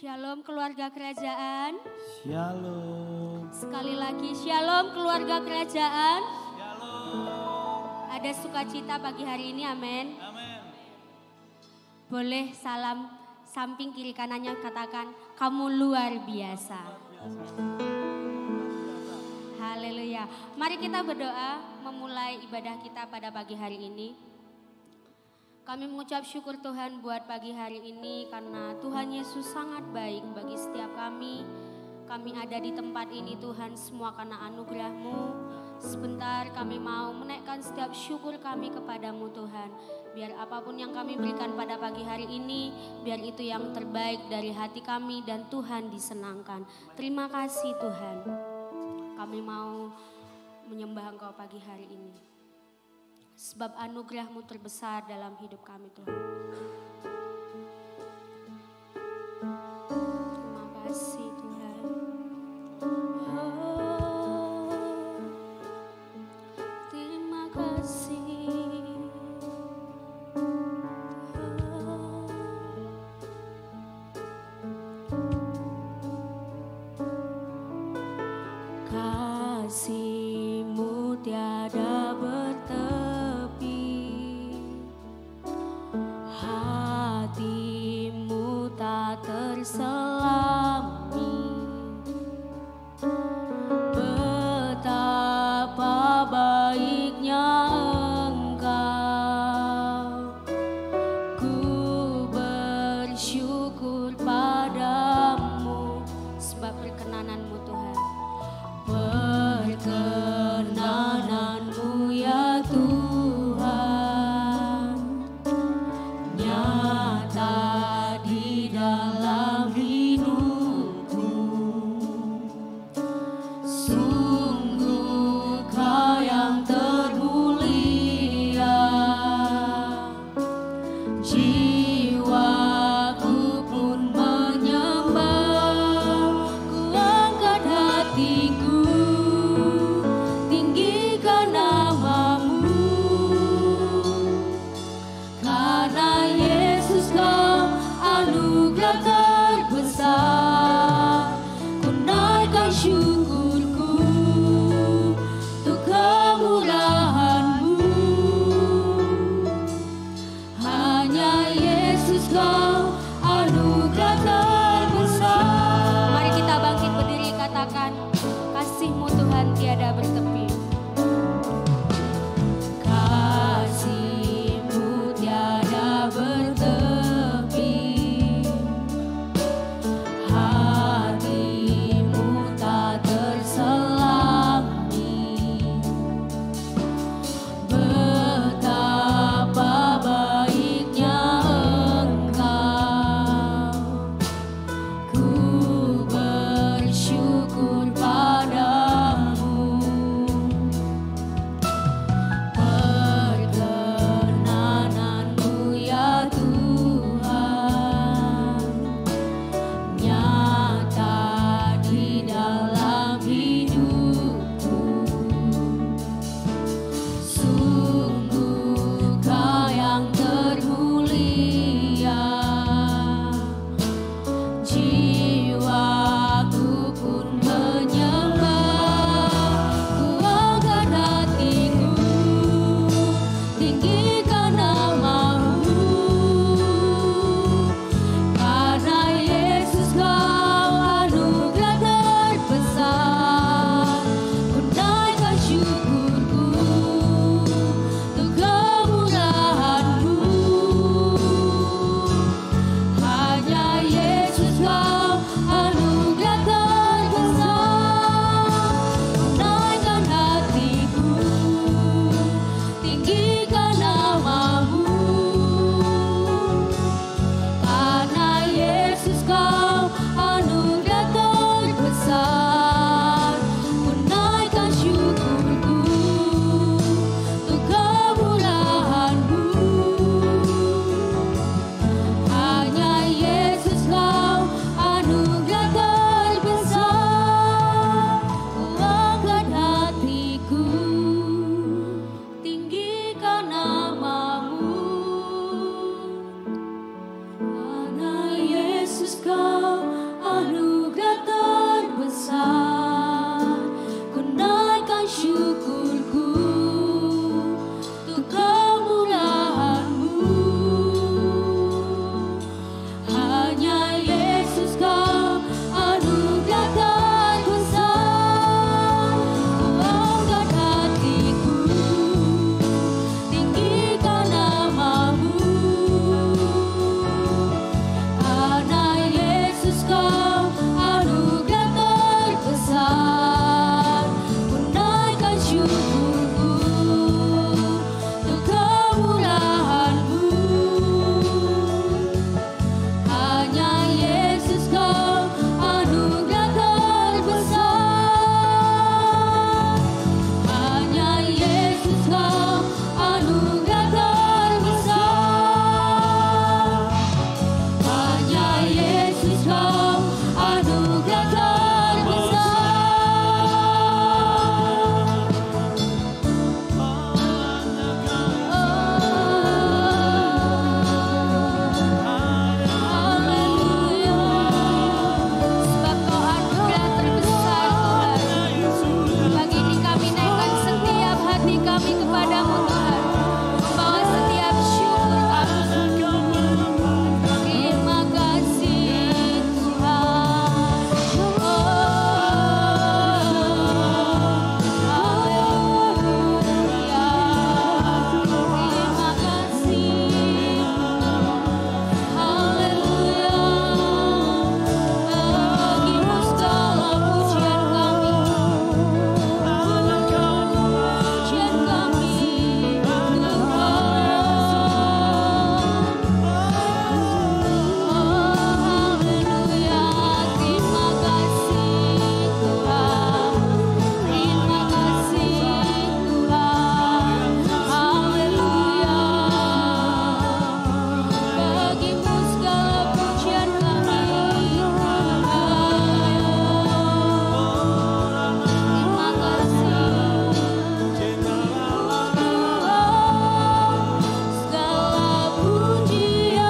Shalom keluarga kerajaan. Shalom. Sekali lagi shalom keluarga kerajaan. Shalom. Ada sukacita pagi hari ini, amin. Amin. Boleh salam samping kiri kanannya katakan kamu luar biasa. Haleluya. Mari kita berdoa memulai ibadah kita pada pagi hari ini. Kami mengucap syukur Tuhan buat pagi hari ini karena Tuhan Yesus sangat baik bagi setiap kami. Kami ada di tempat ini Tuhan semua karena anugerah-Mu. Sebentar kami mau menaikkan setiap syukur kami kepadamu Tuhan. Biar apapun yang kami berikan pada pagi hari ini, biar itu yang terbaik dari hati kami dan Tuhan disenangkan. Terima kasih Tuhan. Kami mau menyembah Engkau pagi hari ini. Sebab anugerah-Mu terbesar dalam hidup kami Tuhan. Terima kasih Tuhan. Oh, terima kasih. Kasih-Mu tiada bertepi. padamu Tuhan. Membawa setiap syukur kami. Terima kasih Tuhan. Haleluya. Terima kasih. Haleluya. Bagimu segala pujian kami. Pujian kami Tuhan. Haleluya. Terima kasih Tuhan. Terima kasih Tuhan. Haleluya. Bagimu segala pujian kami. Terima kasih segala pujian,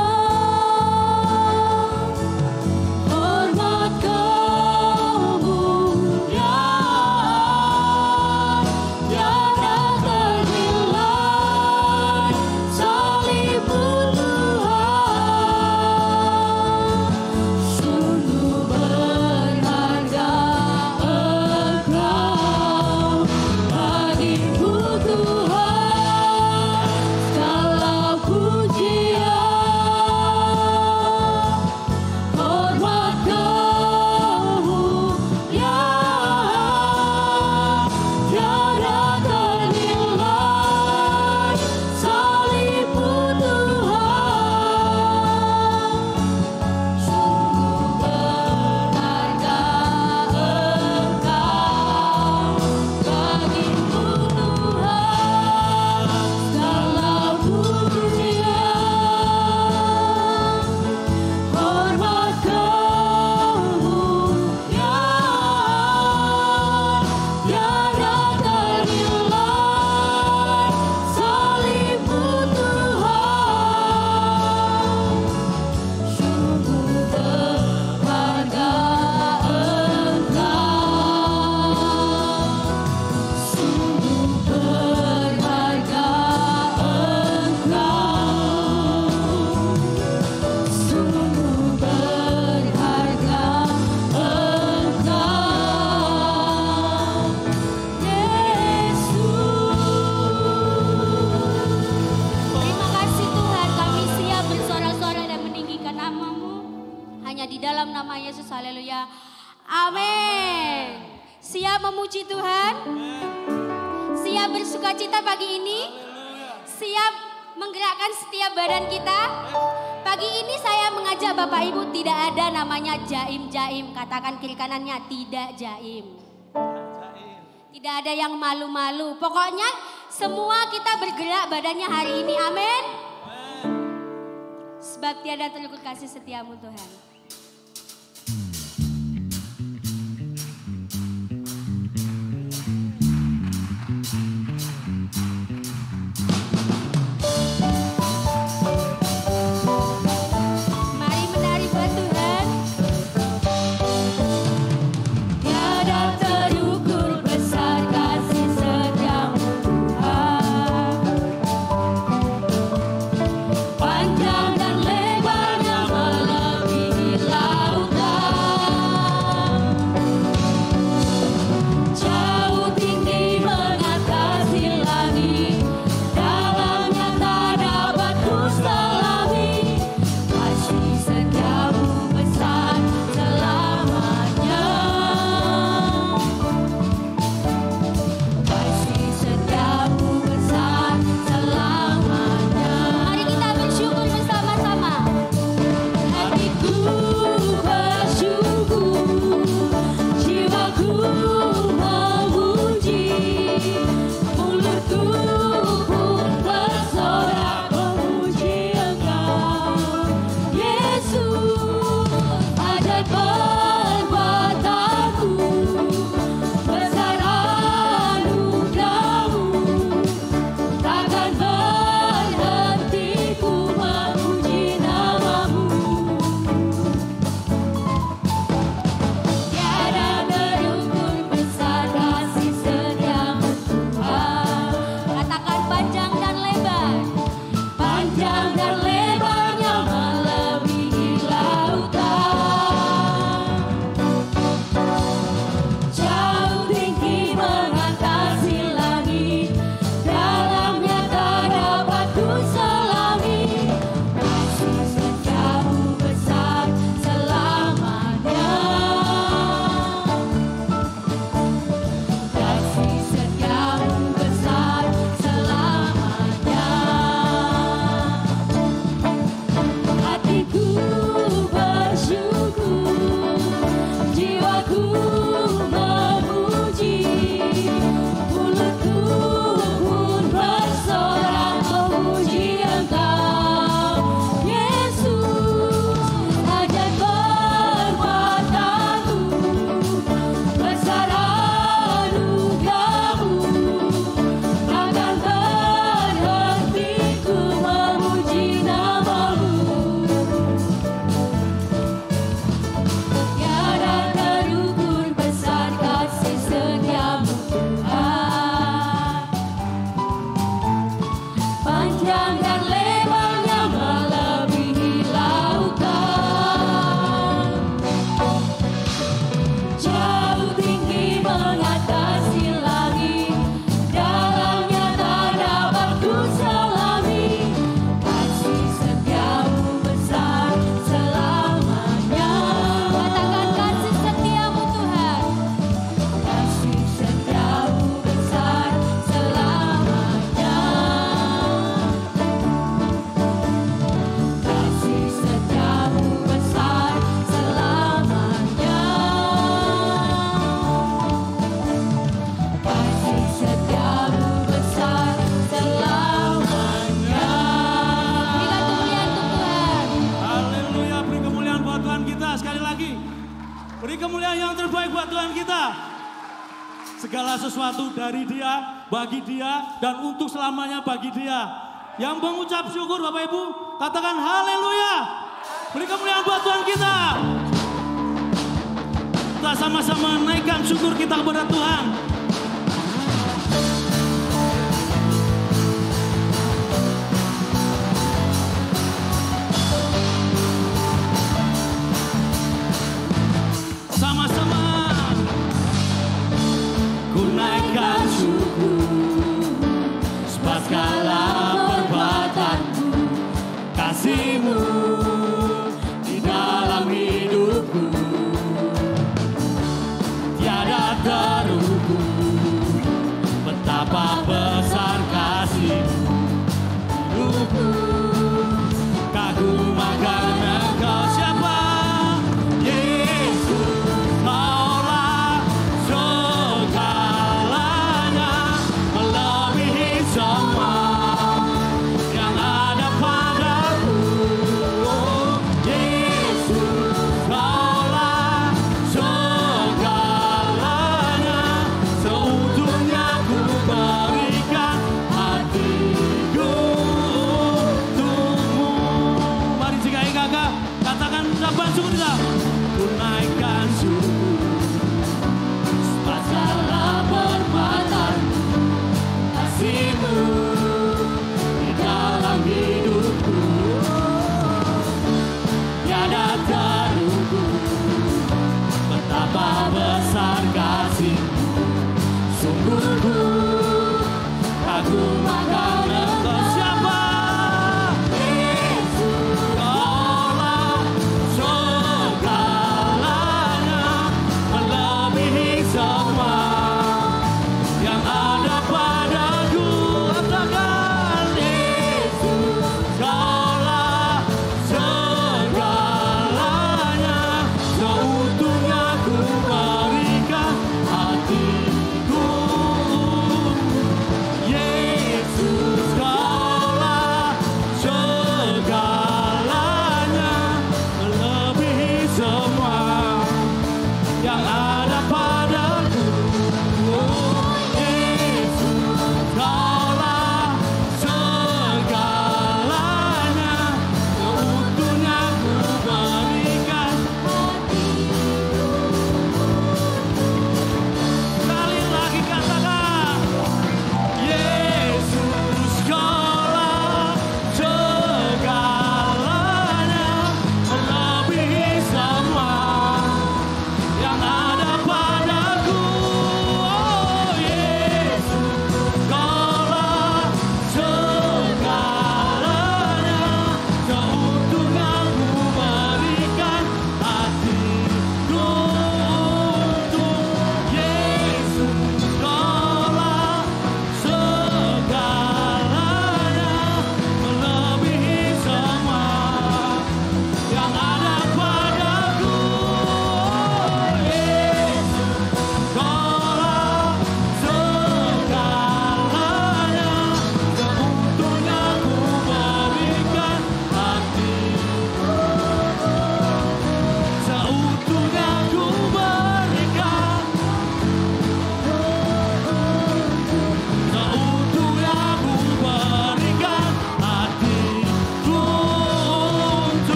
hormat kemuliaan, tiada ternilai salibmu Tuhan. Sungguh berharga Engkau bagiku Tuhan, segala pujian, hormat kemuliaan, tiada ternilai salibmu Tuhan. Sungguh berharga Engkau bagiku Tuhan, segala pujian, hormat kemuliaan, tiada ternilai salibmu Tuhan. Sungguh berharga Engkau, sungguh berharga Engkau, sungguh berharga Engkau, Yesus. Terima kasih Tuhan, kami siap bersorak-sorai dan meninggikan nama-Mu hanya di dalam nama Yesus. Haleluya. Amin. Siap memuji Tuhan? Siap bersukacita pagi ini? Siap menggerakkan setiap badan kita? Pagi ini saya mengajak Bapak Ibu, tidak ada namanya jaim-jaim. Katakan kiri kanannya, tidak jaim. Tidak ada yang malu-malu. Pokoknya semua kita bergerak badannya hari ini. Amin. Sebab tiada terukur kasih setiamu Tuhan. Mari menari buat Tuhan. Tiada terukur besar kasih setiamu Tuhan. Panjang dan lebarnya melebihi ku selami. Kasih setiamu besar selamanya. Kasih setiamu besar selamanya. Hatiku bersyukur, jiwaku memuji, mulutku pun bersorak memuji Engkau, Yesus. Ajaib perbuatanmu, besar anugerahmu, takkan berhenti ku memuji namamu. Tiada terukur besar kasih setiamu Tuhan, panjang dan lebarnya melebihi lautan, jauh tinggi mengatasi langit, dalamnya tak dapat ku selami. Kasih setiamu besar selamanya. Katakan kasih setiamu Tuhan. Kasih setiamu besar selamanya. Kasih setiamu besar selamanya. Kasih setiamu besar selamanya. Berikan kemuliaan untuk Tuhan. Haleluya, beri kemuliaan buat Tuhan kita sekali lagi. Beri kemuliaan yang terbaik buat Tuhan kita. Segala sesuatu dari Dia, bagi Dia, dan untuk selamanya bagi Dia. Yang mengucap syukur Bapak Ibu, katakan haleluya. Beri kemuliaan buat Tuhan kita. Kita sama-sama naikkan syukur kita kepada Tuhan. Sama-sama. Ku naikkan syukur sebab segala perbuatanmu, kasih-Mu di dalam hidupku. Tiada terukur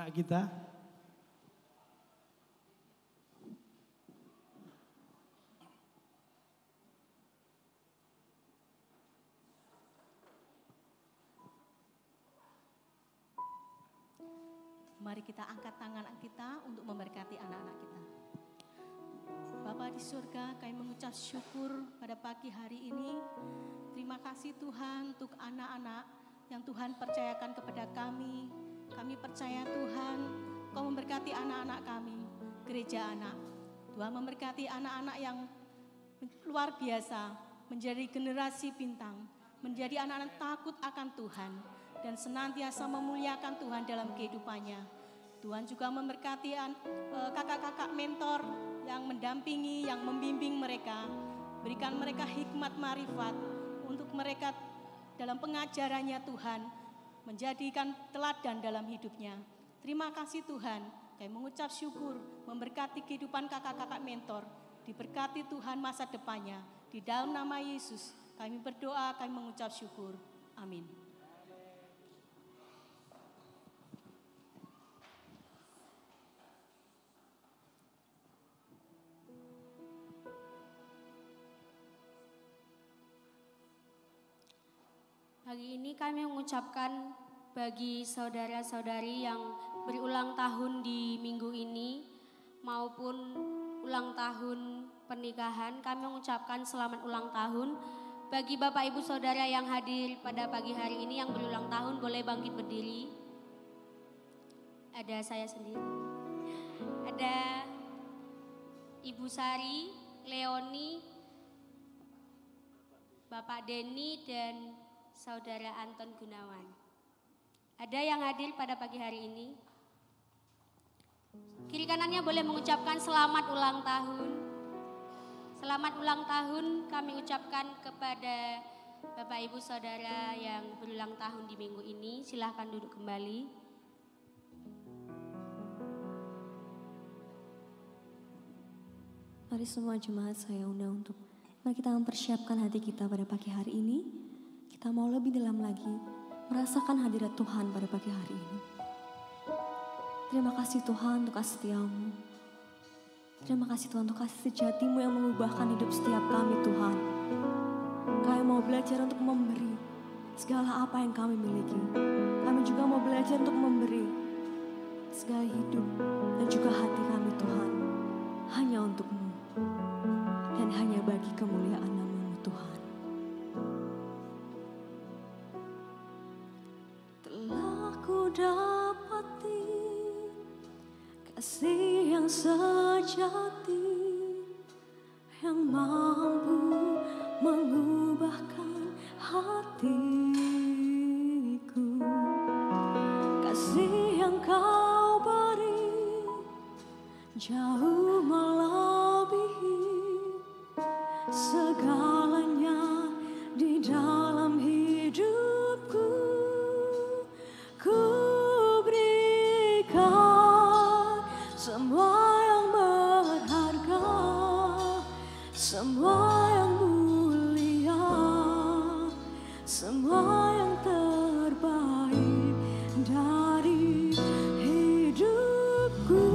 anak-anak kita. Mari kita angkat tangan kita untuk memberkati anak-anak kita. Bapa di surga, kami mengucap syukur pada pagi hari ini. Terima kasih Tuhan untuk anak-anak yang Tuhan percayakan kepada kami. Kami percaya Tuhan, Kau memberkati anak-anak kami, gereja anak. Tuhan memberkati anak-anak yang luar biasa, menjadi generasi bintang, menjadi anak-anak takut akan Tuhan, dan senantiasa memuliakan Tuhan dalam kehidupannya. Tuhan juga memberkati kakak-kakak mentor yang mendampingi, yang membimbing mereka. Berikan mereka hikmat marifat untuk mereka dalam pengajarannya Tuhan, menjadikan teladan dalam hidupnya. Terima kasih Tuhan, kami mengucap syukur, memberkati kehidupan kakak-kakak mentor, diberkati Tuhan masa depannya. Di dalam nama Yesus kami berdoa, kami mengucap syukur. Amin. Pagi ini kami mengucapkan bagi saudara-saudari yang berulang tahun di minggu ini maupun ulang tahun pernikahan, kami mengucapkan selamat ulang tahun. Bagi Bapak Ibu Saudara yang hadir pada pagi hari ini yang berulang tahun, boleh bangkit berdiri. Ada saya sendiri. Ada Ibu Sari, Leoni, Bapak Denny dan Saudara Anton Gunawan. Ada yang hadir pada pagi hari ini? Kiri kanannya boleh mengucapkan selamat ulang tahun. Selamat ulang tahun kami ucapkan kepada Bapak Ibu Saudara yang berulang tahun di minggu ini. Silahkan duduk kembali. Mari semua jemaat saya undang untuk mari kita mempersiapkan hati kita pada pagi hari ini. Kita mau lebih dalam lagi merasakan hadirat Tuhan pada pagi hari ini. Terima kasih Tuhan untuk kasih setiamu. Terima kasih Tuhan untuk kasih sejatimu yang mengubahkan hidup setiap kami Tuhan. Kami mau belajar untuk memberi segala apa yang kami miliki. Kami juga mau belajar untuk memberi segala hidup dan juga hati kami Tuhan. Hanya untuk-Mu dan hanya bagi kemuliaan nama-Mu Tuhan. Ku dapati kasih yang sejati yang mampu mengubahkan hatiku. Kasih yang Kau beri jauh melebihi segalanya di dalam hidupku. Ku berikan semua yang berharga, semua yang mulia, semua yang terbaik dari hidupku.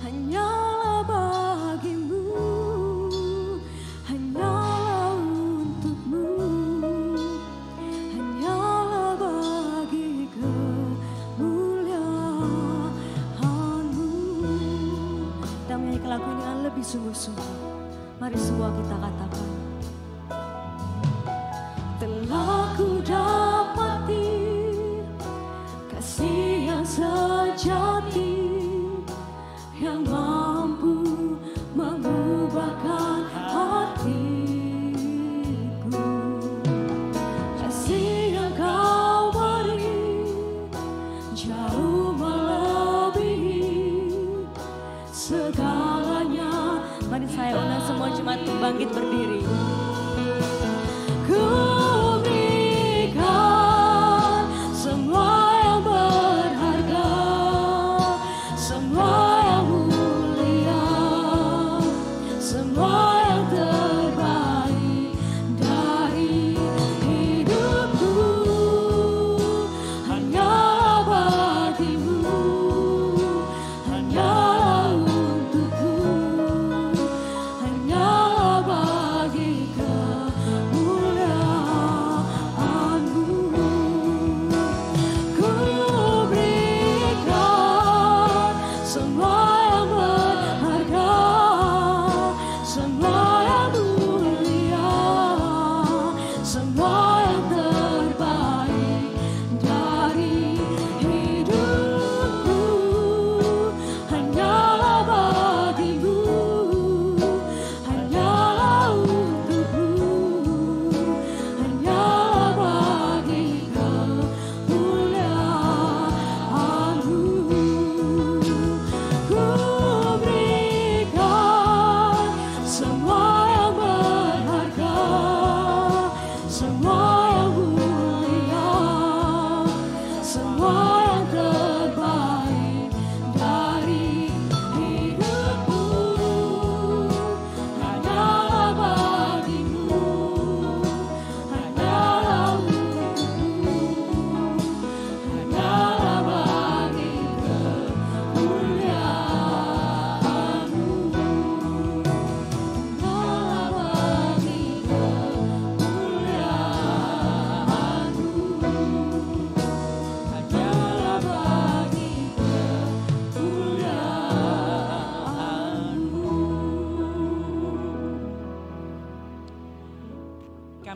Hanyalah bagi-Mu, hanyalah untuk-Mu, hanyalah bagi kemuliaan-Mu. Kita menyanyikan lagu ini dengan lebih sungguh-sungguh. Mari semua kita katakan. Telah ku dapati kasih yang sejati yang mampu mengubahkan hatiku. Kasih yang Kau beri jauh melebihi segalanya. Mari saya undang semua jemaat bangkit berdiri. Ku berikan semua yang berharga, semua yang mulia, semua yang terbaik dari hidupku. Hanyalah bagi-Mu,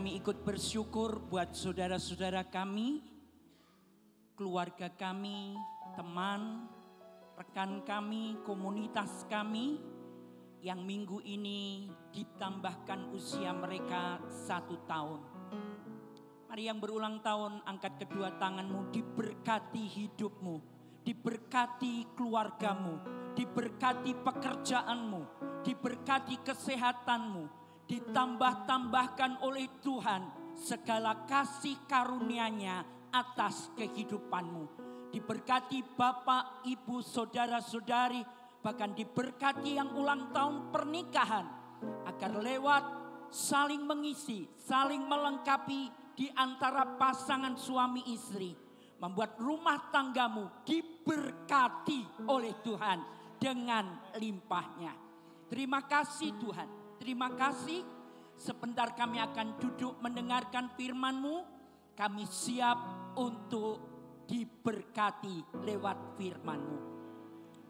kami ikut bersyukur buat saudara-saudara kami, keluarga kami, teman, rekan kami, komunitas kami yang minggu ini ditambahkan usia mereka 1 tahun. Mari yang berulang tahun angkat kedua tanganmu, diberkati hidupmu, diberkati keluargamu, diberkati pekerjaanmu, diberkati kesehatanmu, ditambah-tambahkan oleh Tuhan segala kasih karunia-Nya atas kehidupanmu. Diberkati Bapak, Ibu, saudara-saudari, bahkan diberkati yang ulang tahun pernikahan, agar lewat saling mengisi, saling melengkapi di antara pasangan suami istri, membuat rumah tanggamu diberkati oleh Tuhan dengan limpahnya. Terima kasih Tuhan, terima kasih. Sebentar kami akan duduk mendengarkan firman-Mu. Kami siap untuk diberkati lewat firman-Mu.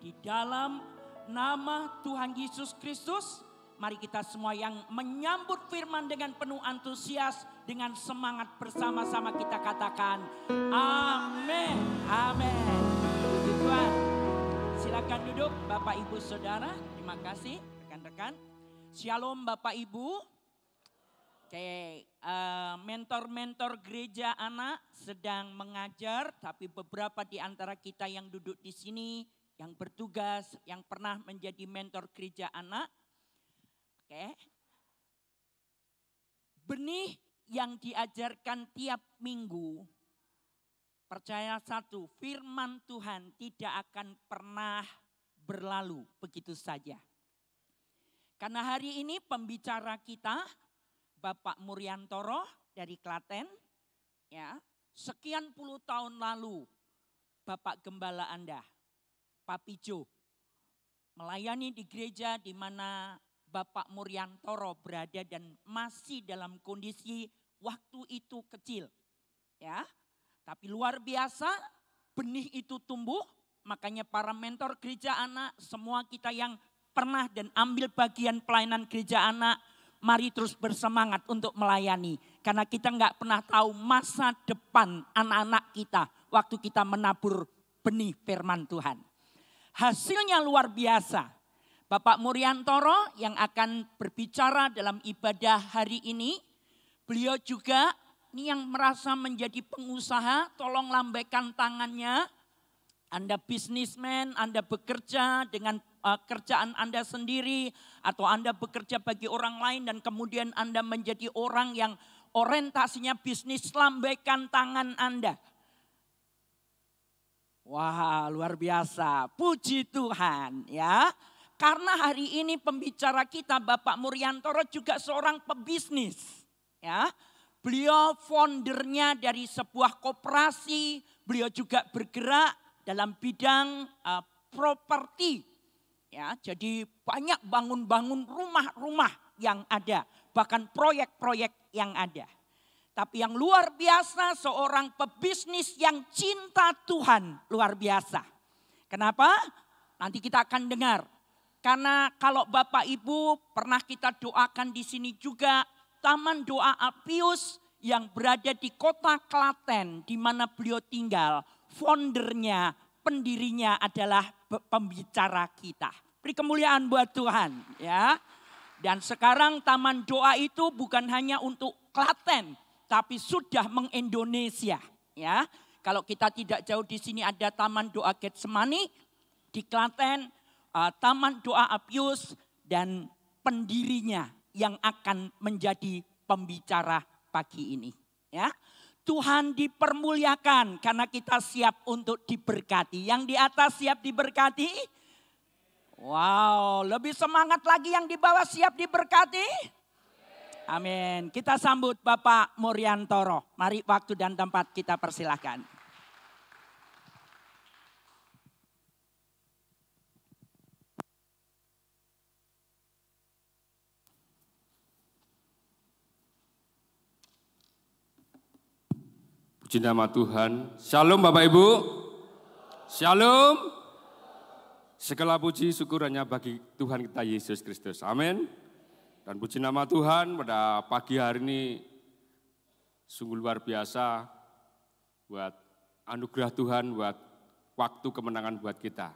Di dalam nama Tuhan Yesus Kristus, mari kita semua yang menyambut firman dengan penuh antusias, dengan semangat bersama-sama kita katakan amin, amin. Puji Tuhan. Silakan duduk Bapak Ibu Saudara. Terima kasih rekan-rekan. Shalom Bapak Ibu. Oke, mentor-mentor gereja anak sedang mengajar, tapi beberapa di antara kita yang duduk di sini, yang bertugas, yang pernah menjadi mentor gereja anak. Oke. Benih yang diajarkan tiap minggu, percaya satu, firman Tuhan tidak akan pernah berlalu begitu saja. Karena hari ini pembicara kita Bapak Muryantoro dari Klaten, ya, sekian puluh tahun lalu Bapak Gembala Anda, Pak Pijo, melayani di gereja di mana Bapak Muryantoro berada dan masih dalam kondisi waktu itu kecil. Ya, tapi luar biasa benih itu tumbuh, makanya para mentor gereja anak, semua kita yang pernah dan ambil bagian pelayanan gereja anak, mari terus bersemangat untuk melayani. Karena kita nggak pernah tahu masa depan anak-anak kita waktu kita menabur benih firman Tuhan. Hasilnya luar biasa. Bapak Muryantoro yang akan berbicara dalam ibadah hari ini, beliau juga ini yang merasa menjadi pengusaha, tolong lambaikan tangannya. Anda bisnismen, Anda bekerja dengan kerjaan Anda sendiri, atau Anda bekerja bagi orang lain dan kemudian Anda menjadi orang yang orientasinya bisnis, lambaikan tangan Anda. Wah, luar biasa, puji Tuhan ya. Karena hari ini pembicara kita Bapak Muryantoro juga seorang pebisnis. Ya, beliau foundernya dari sebuah koperasi. Beliau juga bergerak dalam bidang properti. Ya, jadi banyak bangun-bangun rumah-rumah yang ada, bahkan proyek-proyek yang ada. Tapi yang luar biasa seorang pebisnis yang cinta Tuhan, luar biasa. Kenapa? Nanti kita akan dengar. Karena kalau Bapak Ibu pernah kita doakan di sini juga Taman Doa Alpius yang berada di kota Klaten di mana beliau tinggal. Foundernya, pendirinya adalah pembicara kita. Beri kemuliaan buat Tuhan ya. Dan sekarang Taman Doa itu bukan hanya untuk Klaten, tapi sudah mengindonesia ya. Kalau kita tidak jauh di sini ada Taman Doa Getsemani di Klaten. Taman Doa Alpius dan pendirinya yang akan menjadi pembicara pagi ini. Ya, Tuhan dipermuliakan karena kita siap untuk diberkati. Yang di atas siap diberkati? Wow, lebih semangat lagi yang di bawah siap diberkati? Amin. Kita sambut Bapak Muryantoro. Mari waktu dan tempat kita persilahkan. Puji nama Tuhan. Shalom Bapak Ibu. Shalom. Segala puji syukur hanya bagi Tuhan kita Yesus Kristus. Amin. Dan puji nama Tuhan pada pagi hari ini Sungguh luar biasa buat anugerah Tuhan, buat waktu kemenangan buat kita.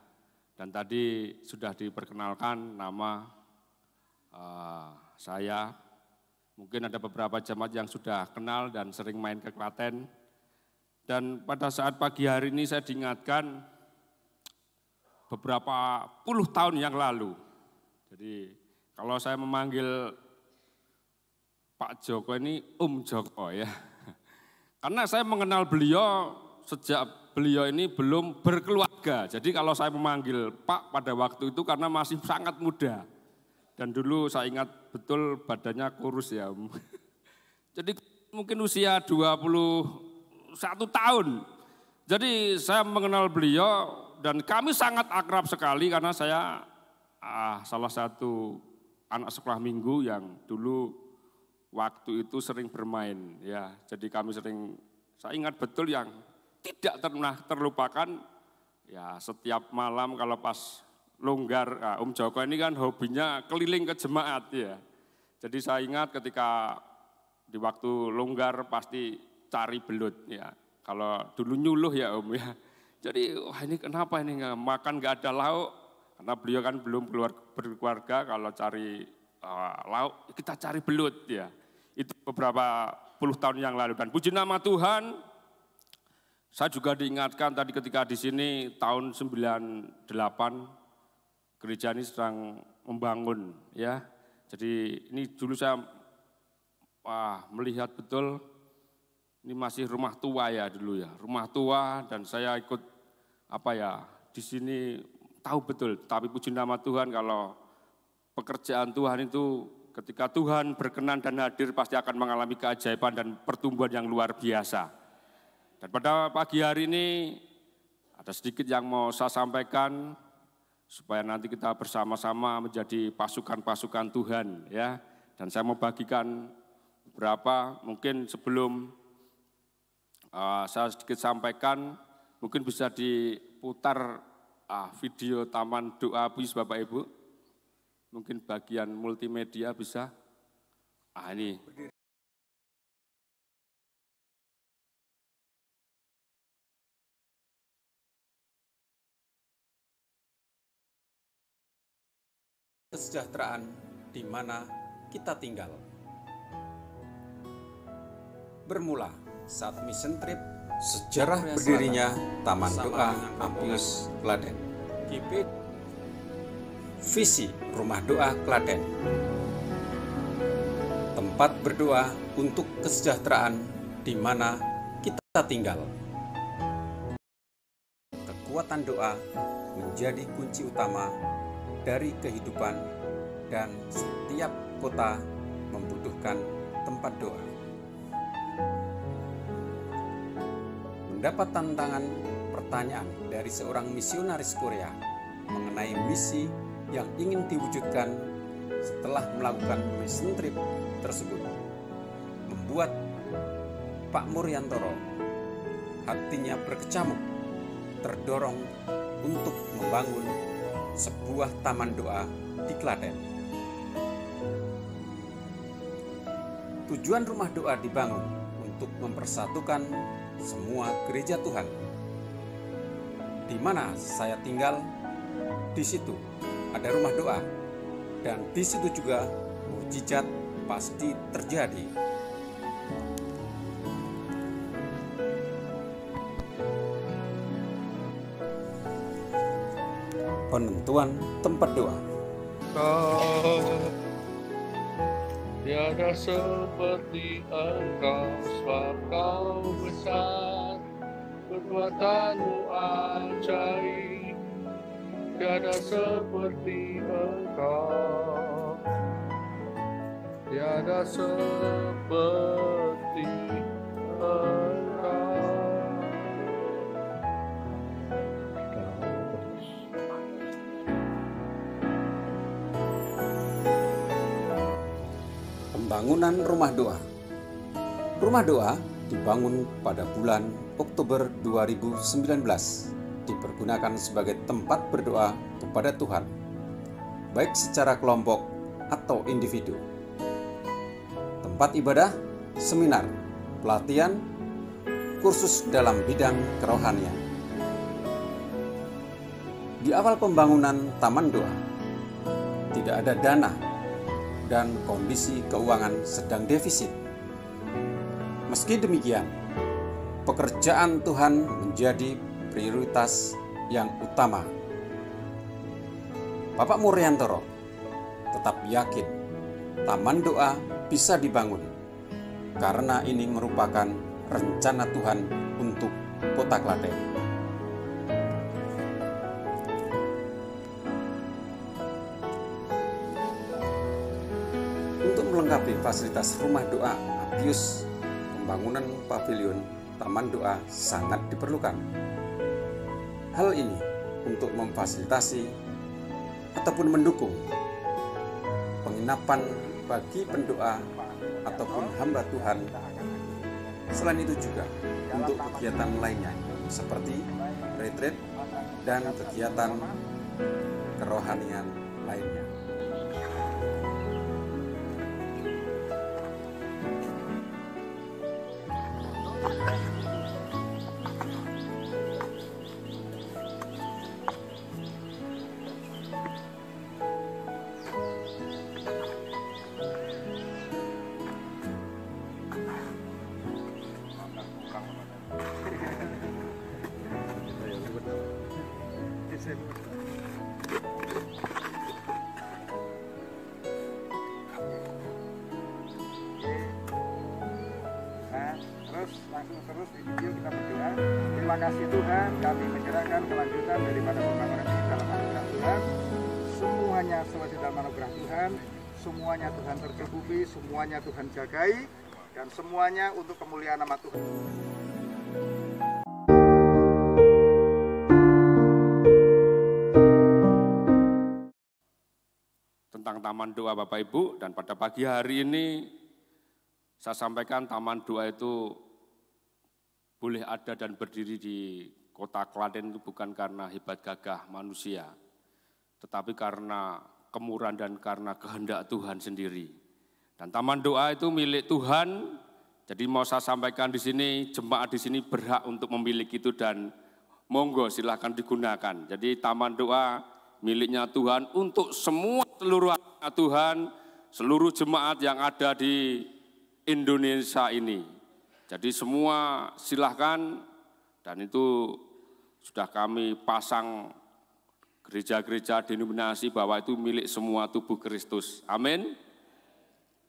Dan tadi sudah diperkenalkan nama saya. Mungkin ada beberapa jemaat yang sudah kenal dan sering main ke Klaten. Dan pada saat pagi hari ini saya diingatkan beberapa puluh tahun yang lalu. Jadi kalau saya memanggil Pak Joko ini Joko ya. Karena saya mengenal beliau sejak beliau ini belum berkeluarga. Jadi kalau saya memanggil Pak pada waktu itu karena masih sangat muda. Dan dulu saya ingat betul badannya kurus ya. Jadi mungkin usia 21 tahun. Jadi saya mengenal beliau dan kami sangat akrab sekali karena saya salah satu anak sekolah minggu yang dulu waktu itu sering bermain ya. Jadi kami sering, saya ingat betul yang tidak pernah terlupakan ya, setiap malam kalau pas longgar, Joko ini kan hobinya keliling ke jemaat ya. Jadi saya ingat ketika di waktu longgar pasti cari belut ya. Kalau dulu nyuluh ya ya. Jadi wah ini kenapa ini makan gak ada lauk? Karena beliau kan belum berkeluarga, kalau cari lauk kita cari belut ya. Itu beberapa puluh tahun yang lalu. Dan puji nama Tuhan, saya juga diingatkan tadi ketika di sini tahun 98 gereja ini sedang membangun ya. Jadi ini dulu saya melihat betul ini masih rumah tua ya dulu ya. Rumah tua dan saya ikut di sini tahu betul. Tapi puji nama Tuhan kalau pekerjaan Tuhan itu ketika Tuhan berkenan dan hadir pasti akan mengalami keajaiban dan pertumbuhan yang luar biasa. Dan pada pagi hari ini ada sedikit yang mau saya sampaikan supaya nanti kita bersama-sama menjadi pasukan-pasukan Tuhan ya. Dan saya mau bagikan beberapa, mungkin sebelum saya sedikit sampaikan, mungkin bisa diputar video Taman Doa bis Bapak Ibu. Mungkin bagian multimedia bisa. Ini. Kesejahteraan di mana kita tinggal. Bermula saat mission trip sejarah berdirinya Taman Doa Ampius Klaten. Visi Rumah Doa Klaten. Tempat berdoa untuk kesejahteraan di mana kita tinggal. Kekuatan doa menjadi kunci utama dari kehidupan dan setiap kota membutuhkan tempat doa. Mendapat tantangan pertanyaan dari seorang misionaris Korea mengenai misi yang ingin diwujudkan setelah melakukan mission trip tersebut, membuat Pak Muryantoro hatinya berkecamuk, terdorong untuk membangun sebuah taman doa di Klaten. Tujuan rumah doa dibangun untuk mempersatukan semua gereja Tuhan. Di mana saya tinggal, di situ ada rumah doa, dan di situ juga mukjizat pasti terjadi. Penentuan tempat doa. Tiada seperti Engkau, sebab Kau besar, perbuatanmu ajaib. Tiada seperti Engkau, tiada seperti Engkau. Pembangunan rumah doa. Rumah doa dibangun pada bulan Oktober 2019, dipergunakan sebagai tempat berdoa kepada Tuhan, baik secara kelompok atau individu. Tempat ibadah, seminar, pelatihan, kursus dalam bidang kerohanian. Di awal pembangunan Taman Doa, tidak ada dana dan kondisi keuangan sedang defisit. Meski demikian, pekerjaan Tuhan menjadi prioritas yang utama. Bapak Muryantoro tetap yakin Taman Doa bisa dibangun karena ini merupakan rencana Tuhan untuk Kota Klaten. Untuk melengkapi fasilitas rumah doa Abius, pembangunan pavilion Taman Doa sangat diperlukan. Hal ini untuk memfasilitasi ataupun mendukung penginapan bagi pendoa ataupun hamba Tuhan. Selain itu juga untuk kegiatan lainnya seperti retreat dan kegiatan kerohanian lainnya. Terus di video kita berdoa. Terima kasih Tuhan, kami menyerahkan kelanjutan daripada pembangunan ini dalam anugerah Tuhan. Semuanya selesai dalam anugerah Tuhan. Semuanya Tuhan tercukupi, semuanya Tuhan jagai, dan semuanya untuk kemuliaan nama Tuhan. Tentang Taman Doa Bapak Ibu, dan pada pagi hari ini saya sampaikan Taman Doa itu boleh ada dan berdiri di Kota Klaten itu bukan karena hebat gagah manusia, tetapi karena kemurahan dan karena kehendak Tuhan sendiri. Dan Taman Doa itu milik Tuhan, jadi mau saya sampaikan di sini, jemaat di sini berhak untuk memiliki itu dan monggo silahkan digunakan. Jadi Taman Doa miliknya Tuhan untuk semua seluruh anak Tuhan, seluruh jemaat yang ada di Indonesia ini. Jadi semua silahkan, dan itu sudah kami pasang gereja-gereja denominasi bahwa itu milik semua tubuh Kristus. Amin.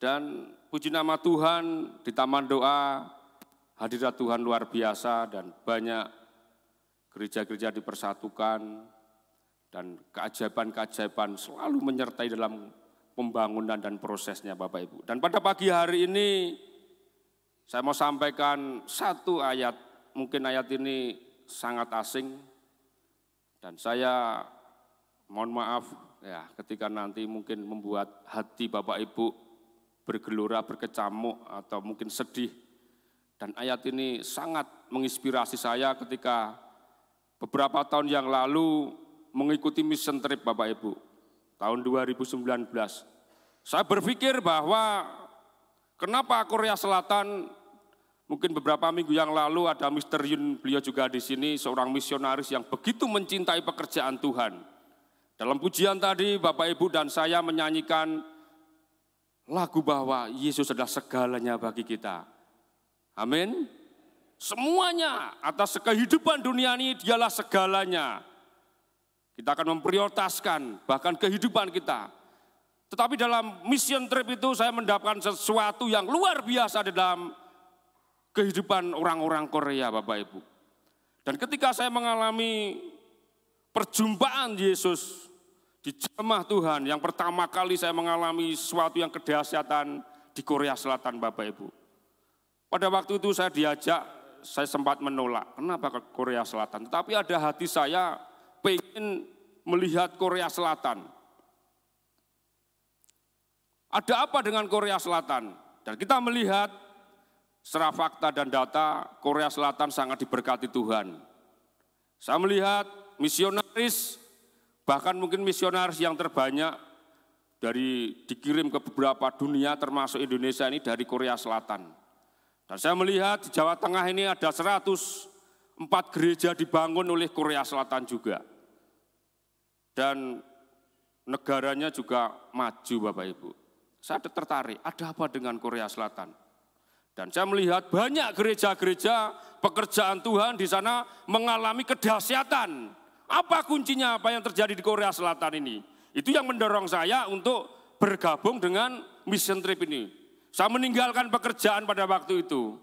Dan puji nama Tuhan, di Taman Doa hadirat Tuhan luar biasa dan banyak gereja-gereja dipersatukan dan keajaiban-keajaiban selalu menyertai dalam pembangunan dan prosesnya Bapak Ibu. Dan pada pagi hari ini saya mau sampaikan satu ayat, mungkin ayat ini sangat asing, dan saya mohon maaf ya ketika nanti mungkin membuat hati Bapak Ibu bergelora, berkecamuk, atau mungkin sedih. Dan ayat ini sangat menginspirasi saya ketika beberapa tahun yang lalu mengikuti mission trip Bapak Ibu, tahun 2019. Saya berpikir bahwa kenapa Korea Selatan, mungkin beberapa minggu yang lalu ada Mr. Yun, beliau juga di sini, seorang misionaris yang begitu mencintai pekerjaan Tuhan. Dalam pujian tadi Bapak Ibu dan saya menyanyikan lagu bahwa Yesus adalah segalanya bagi kita. Amin. Semuanya atas kehidupan dunia ini dialah segalanya. Kita akan memprioritaskan bahkan kehidupan kita. Tetapi dalam mission trip itu saya mendapatkan sesuatu yang luar biasa di dalam kehidupan orang-orang Korea Bapak Ibu. Dan ketika saya mengalami perjumpaan Yesus di jemaah Tuhan, yang pertama kali saya mengalami sesuatu yang kedahsyatan di Korea Selatan Bapak Ibu. Pada waktu itu saya diajak, saya sempat menolak, kenapa ke Korea Selatan? Tetapi ada hati saya pengen melihat Korea Selatan. Ada apa dengan Korea Selatan? Dan kita melihat secara fakta dan data, Korea Selatan sangat diberkati Tuhan. Saya melihat misionaris, bahkan mungkin misionaris yang terbanyak dikirim ke beberapa dunia termasuk Indonesia ini dari Korea Selatan. Dan saya melihat di Jawa Tengah ini ada 104 gereja dibangun oleh Korea Selatan juga. Dan negaranya juga maju Bapak Ibu. Saya tertarik, ada apa dengan Korea Selatan? Dan saya melihat banyak gereja-gereja pekerjaan Tuhan di sana mengalami kedahsyatan. Apa kuncinya apa yang terjadi di Korea Selatan ini? Itu yang mendorong saya untuk bergabung dengan mission trip ini. Saya meninggalkan pekerjaan pada waktu itu.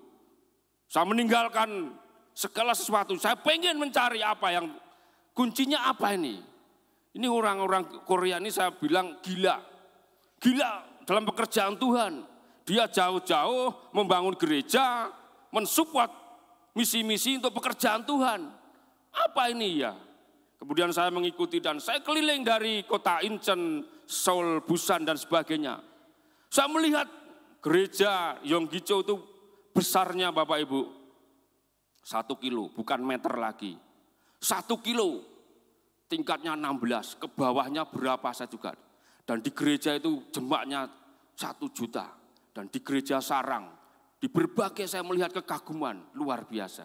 Saya meninggalkan segala sesuatu. Saya pengen mencari apa yang kuncinya apa ini. Ini orang-orang Korea ini saya bilang gila. Gila dalam pekerjaan Tuhan. Dia jauh-jauh membangun gereja, mensupport misi-misi untuk pekerjaan Tuhan. Apa ini ya? Kemudian saya mengikuti dan saya keliling dari kota Incheon, Seoul, Busan dan sebagainya. Saya melihat gereja Yonggi-cho itu besarnya Bapak Ibu 1 kilo, bukan meter lagi. 1 kilo, tingkatnya 16, ke bawahnya berapa saya juga. Dan di gereja itu jemaatnya 1 juta. Dan di gereja sarang, di berbagai saya melihat kekaguman luar biasa.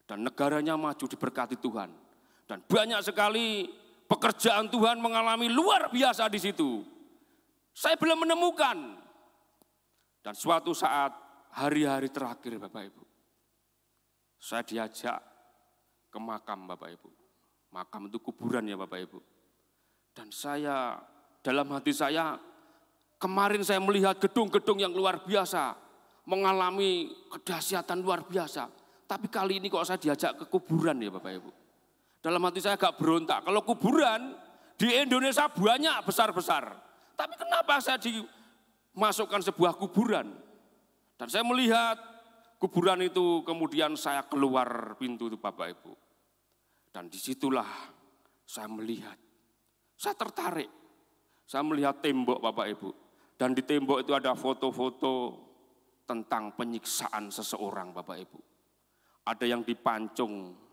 Dan negaranya maju diberkati Tuhan. Dan banyak sekali pekerjaan Tuhan mengalami luar biasa di situ. Saya belum menemukan. Dan suatu saat hari-hari terakhir Bapak Ibu, saya diajak ke makam Bapak Ibu. Makam itu kuburan ya Bapak Ibu. Dan saya dalam hati saya, kemarin saya melihat gedung-gedung yang luar biasa, mengalami kedahsyatan luar biasa. Tapi kali ini kok saya diajak ke kuburan ya Bapak Ibu. Dalam hati saya agak berontak. Kalau kuburan di Indonesia banyak besar-besar. Tapi kenapa saya dimasukkan sebuah kuburan? Dan saya melihat kuburan itu kemudian saya keluar pintu itu Bapak Ibu. Dan disitulah saya melihat, saya tertarik. Saya melihat tembok Bapak Ibu. Dan di tembok itu ada foto-foto tentang penyiksaan seseorang Bapak Ibu. Ada yang dipancung,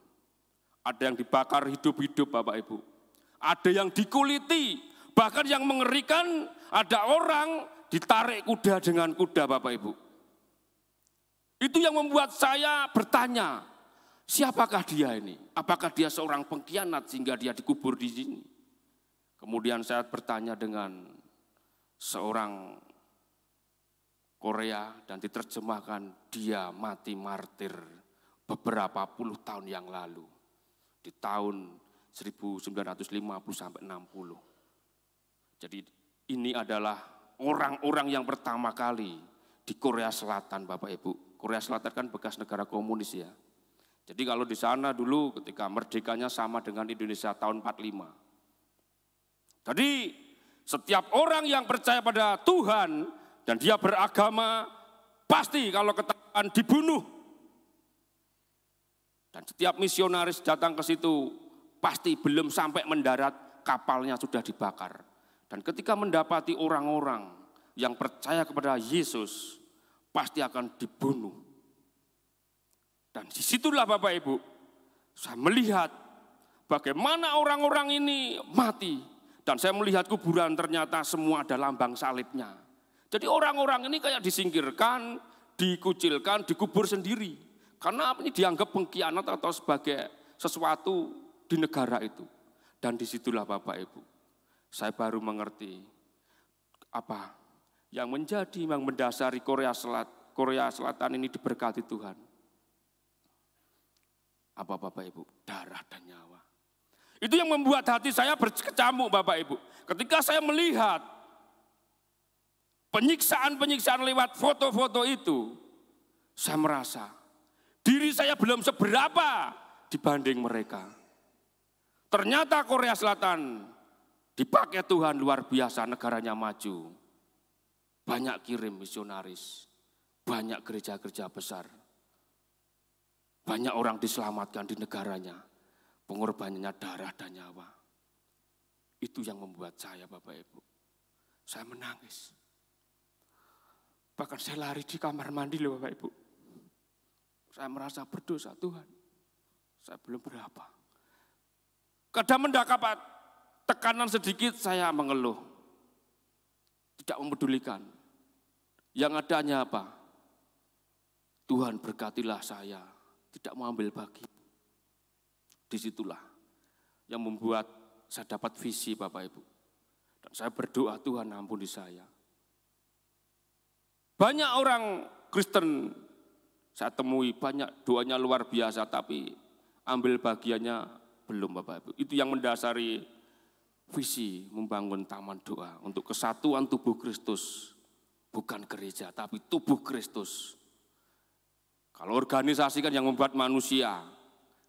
ada yang dibakar hidup-hidup Bapak Ibu. Ada yang dikuliti, bahkan yang mengerikan ada orang ditarik kuda dengan kuda Bapak Ibu. Itu yang membuat saya bertanya, siapakah dia ini? Apakah dia seorang pengkhianat sehingga dia dikubur di sini? Kemudian saya bertanya dengan seorang Korea dan diterjemahkan, dia mati martir beberapa puluh tahun yang lalu. Di tahun 1950 sampai 60. Jadi ini adalah orang-orang yang pertama kali di Korea Selatan Bapak Ibu. Korea Selatan kan bekas negara komunis ya. Jadi kalau di sana dulu ketika merdekanya sama dengan Indonesia tahun 45. Jadi setiap orang yang percaya pada Tuhan dan dia beragama pasti kalau ketahuan dibunuh. Dan setiap misionaris datang ke situ pasti belum sampai mendarat kapalnya sudah dibakar. Dan ketika mendapati orang-orang yang percaya kepada Yesus pasti akan dibunuh. Dan disitulah Bapak Ibu saya melihat bagaimana orang-orang ini mati. Dan saya melihat kuburan ternyata semua ada lambang salibnya. Jadi orang-orang ini kayak disingkirkan, dikucilkan, dikubur sendiri. Karena ini dianggap pengkhianat atau sebagai sesuatu di negara itu. Dan disitulah Bapak Ibu, saya baru mengerti apa yang menjadi, yang mendasari Korea Selatan ini diberkati Tuhan. Apa Bapak Ibu? Darah dan nyawa. Itu yang membuat hati saya berkecamuk Bapak Ibu. Ketika saya melihat penyiksaan-penyiksaan lewat foto-foto itu, saya merasa diri saya belum seberapa dibanding mereka. Ternyata Korea Selatan dipakai Tuhan luar biasa, negaranya maju. Banyak kirim misionaris, banyak gereja-gereja besar. Banyak orang diselamatkan di negaranya. Pengorbanannya darah dan nyawa. Itu yang membuat saya Bapak Ibu, saya menangis. Bahkan saya lari di kamar mandi loh Bapak Ibu. Saya merasa berdosa Tuhan. Saya belum berapa. Kadang mendapat tekanan sedikit saya mengeluh. Tidak memedulikan. Yang adanya apa? Tuhan berkatilah saya, tidak mau ambil bagi. Disitulah yang membuat saya dapat visi Bapak Ibu. Dan saya berdoa, Tuhan ampuni saya. Banyak orang Kristen saya temui, banyak doanya luar biasa, tapi ambil bagiannya belum Bapak Ibu. Itu yang mendasari visi membangun taman doa untuk kesatuan tubuh Kristus. Bukan gereja, tapi tubuh Kristus. Kalau organisasi kan yang membuat manusia.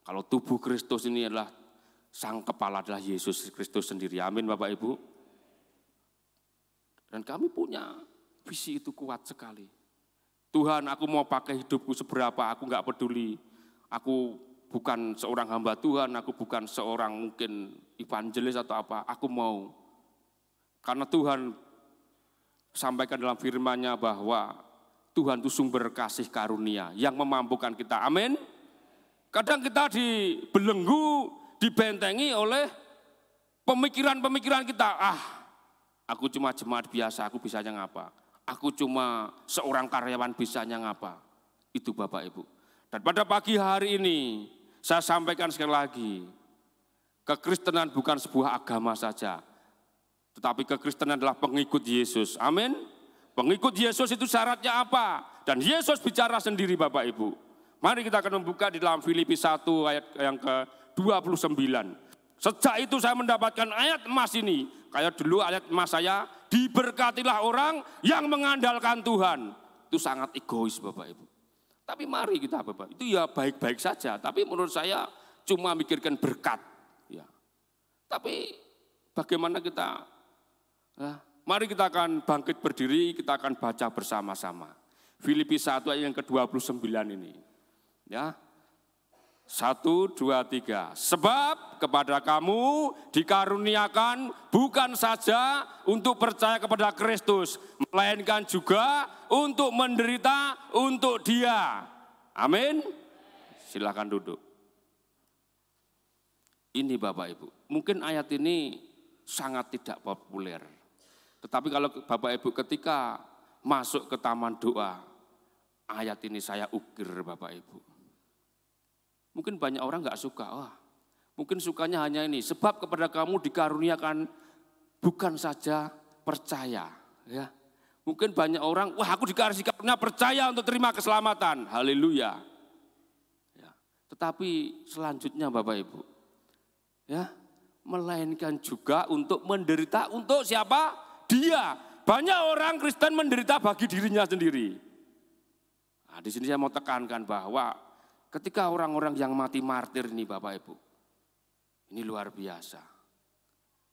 Kalau tubuh Kristus ini adalah sang kepala adalah Yesus Kristus sendiri. Amin Bapak Ibu. Dan kami punya visi itu kuat sekali. Tuhan, aku mau pakai hidupku seberapa, aku enggak peduli. Aku bukan seorang hamba Tuhan, aku bukan seorang mungkin evangelis atau apa. Aku mau. Karena Tuhan sampaikan dalam firman-Nya bahwa Tuhan itu sumber kasih karunia yang memampukan kita. Amin. Kadang kita dibelenggu, dibentengi oleh pemikiran-pemikiran kita. Aku cuma jemaat biasa, aku bisanya ngapa? Aku cuma seorang karyawan bisanya ngapa? Itu Bapak Ibu. Dan pada pagi hari ini, saya sampaikan sekali lagi, kekristenan bukan sebuah agama saja, tetapi kekristenan adalah pengikut Yesus. Amin. Pengikut Yesus itu syaratnya apa? Dan Yesus bicara sendiri Bapak Ibu. Mari kita akan membuka di dalam Filipi 1 ayat yang ke-29. Sejak itu saya mendapatkan ayat emas ini. Kayak dulu ayat emas saya, diberkatilah orang yang mengandalkan Tuhan. Itu sangat egois Bapak Ibu. Tapi mari kita Bapak, itu ya baik-baik saja. Tapi menurut saya cuma mikirkan berkat. Ya. Tapi bagaimana kita, mari kita akan bangkit berdiri, kita akan baca bersama-sama. Filipi 1 ayat yang ke-29 ini. Ya. 1, 2, 3. Sebab kepada kamu dikaruniakan bukan saja untuk percaya kepada Kristus, melainkan juga untuk menderita untuk Dia. Amin. Silakan duduk. Ini Bapak Ibu, mungkin ayat ini sangat tidak populer. Tetapi kalau Bapak Ibu ketika masuk ke taman doa, ayat ini saya ukir Bapak Ibu. Mungkin banyak orang enggak suka, mungkin sukanya hanya ini, sebab kepada kamu dikaruniakan bukan saja percaya. Ya. Mungkin banyak orang, aku dikasih karunia percaya untuk terima keselamatan, haleluya. Ya. Tetapi selanjutnya Bapak Ibu, ya, melainkan juga untuk menderita untuk siapa? Dia. Banyak orang Kristen menderita bagi dirinya sendiri. Nah, di sini saya mau tekankan bahwa ketika orang-orang yang mati martir ini Bapak Ibu, ini luar biasa.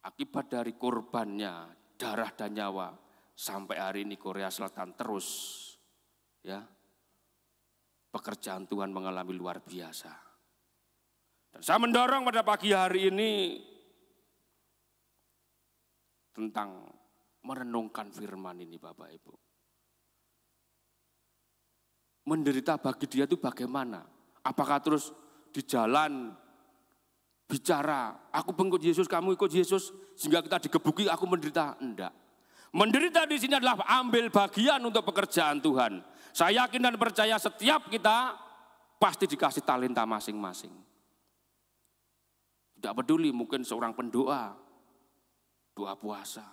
Akibat dari korbannya, darah dan nyawa, sampai hari ini Korea Selatan terus, ya, pekerjaan Tuhan mengalami luar biasa. Dan saya mendorong pada pagi hari ini tentang merenungkan firman ini Bapak Ibu. Menderita bagi dia itu bagaimana? Apakah terus di jalan bicara, aku pengikut Yesus, kamu ikut Yesus, sehingga kita digebuki, aku menderita? Enggak. Menderita di sini adalah ambil bagian untuk pekerjaan Tuhan. Saya yakin dan percaya setiap kita pasti dikasih talenta masing-masing. Tidak peduli mungkin seorang pendoa, doa puasa.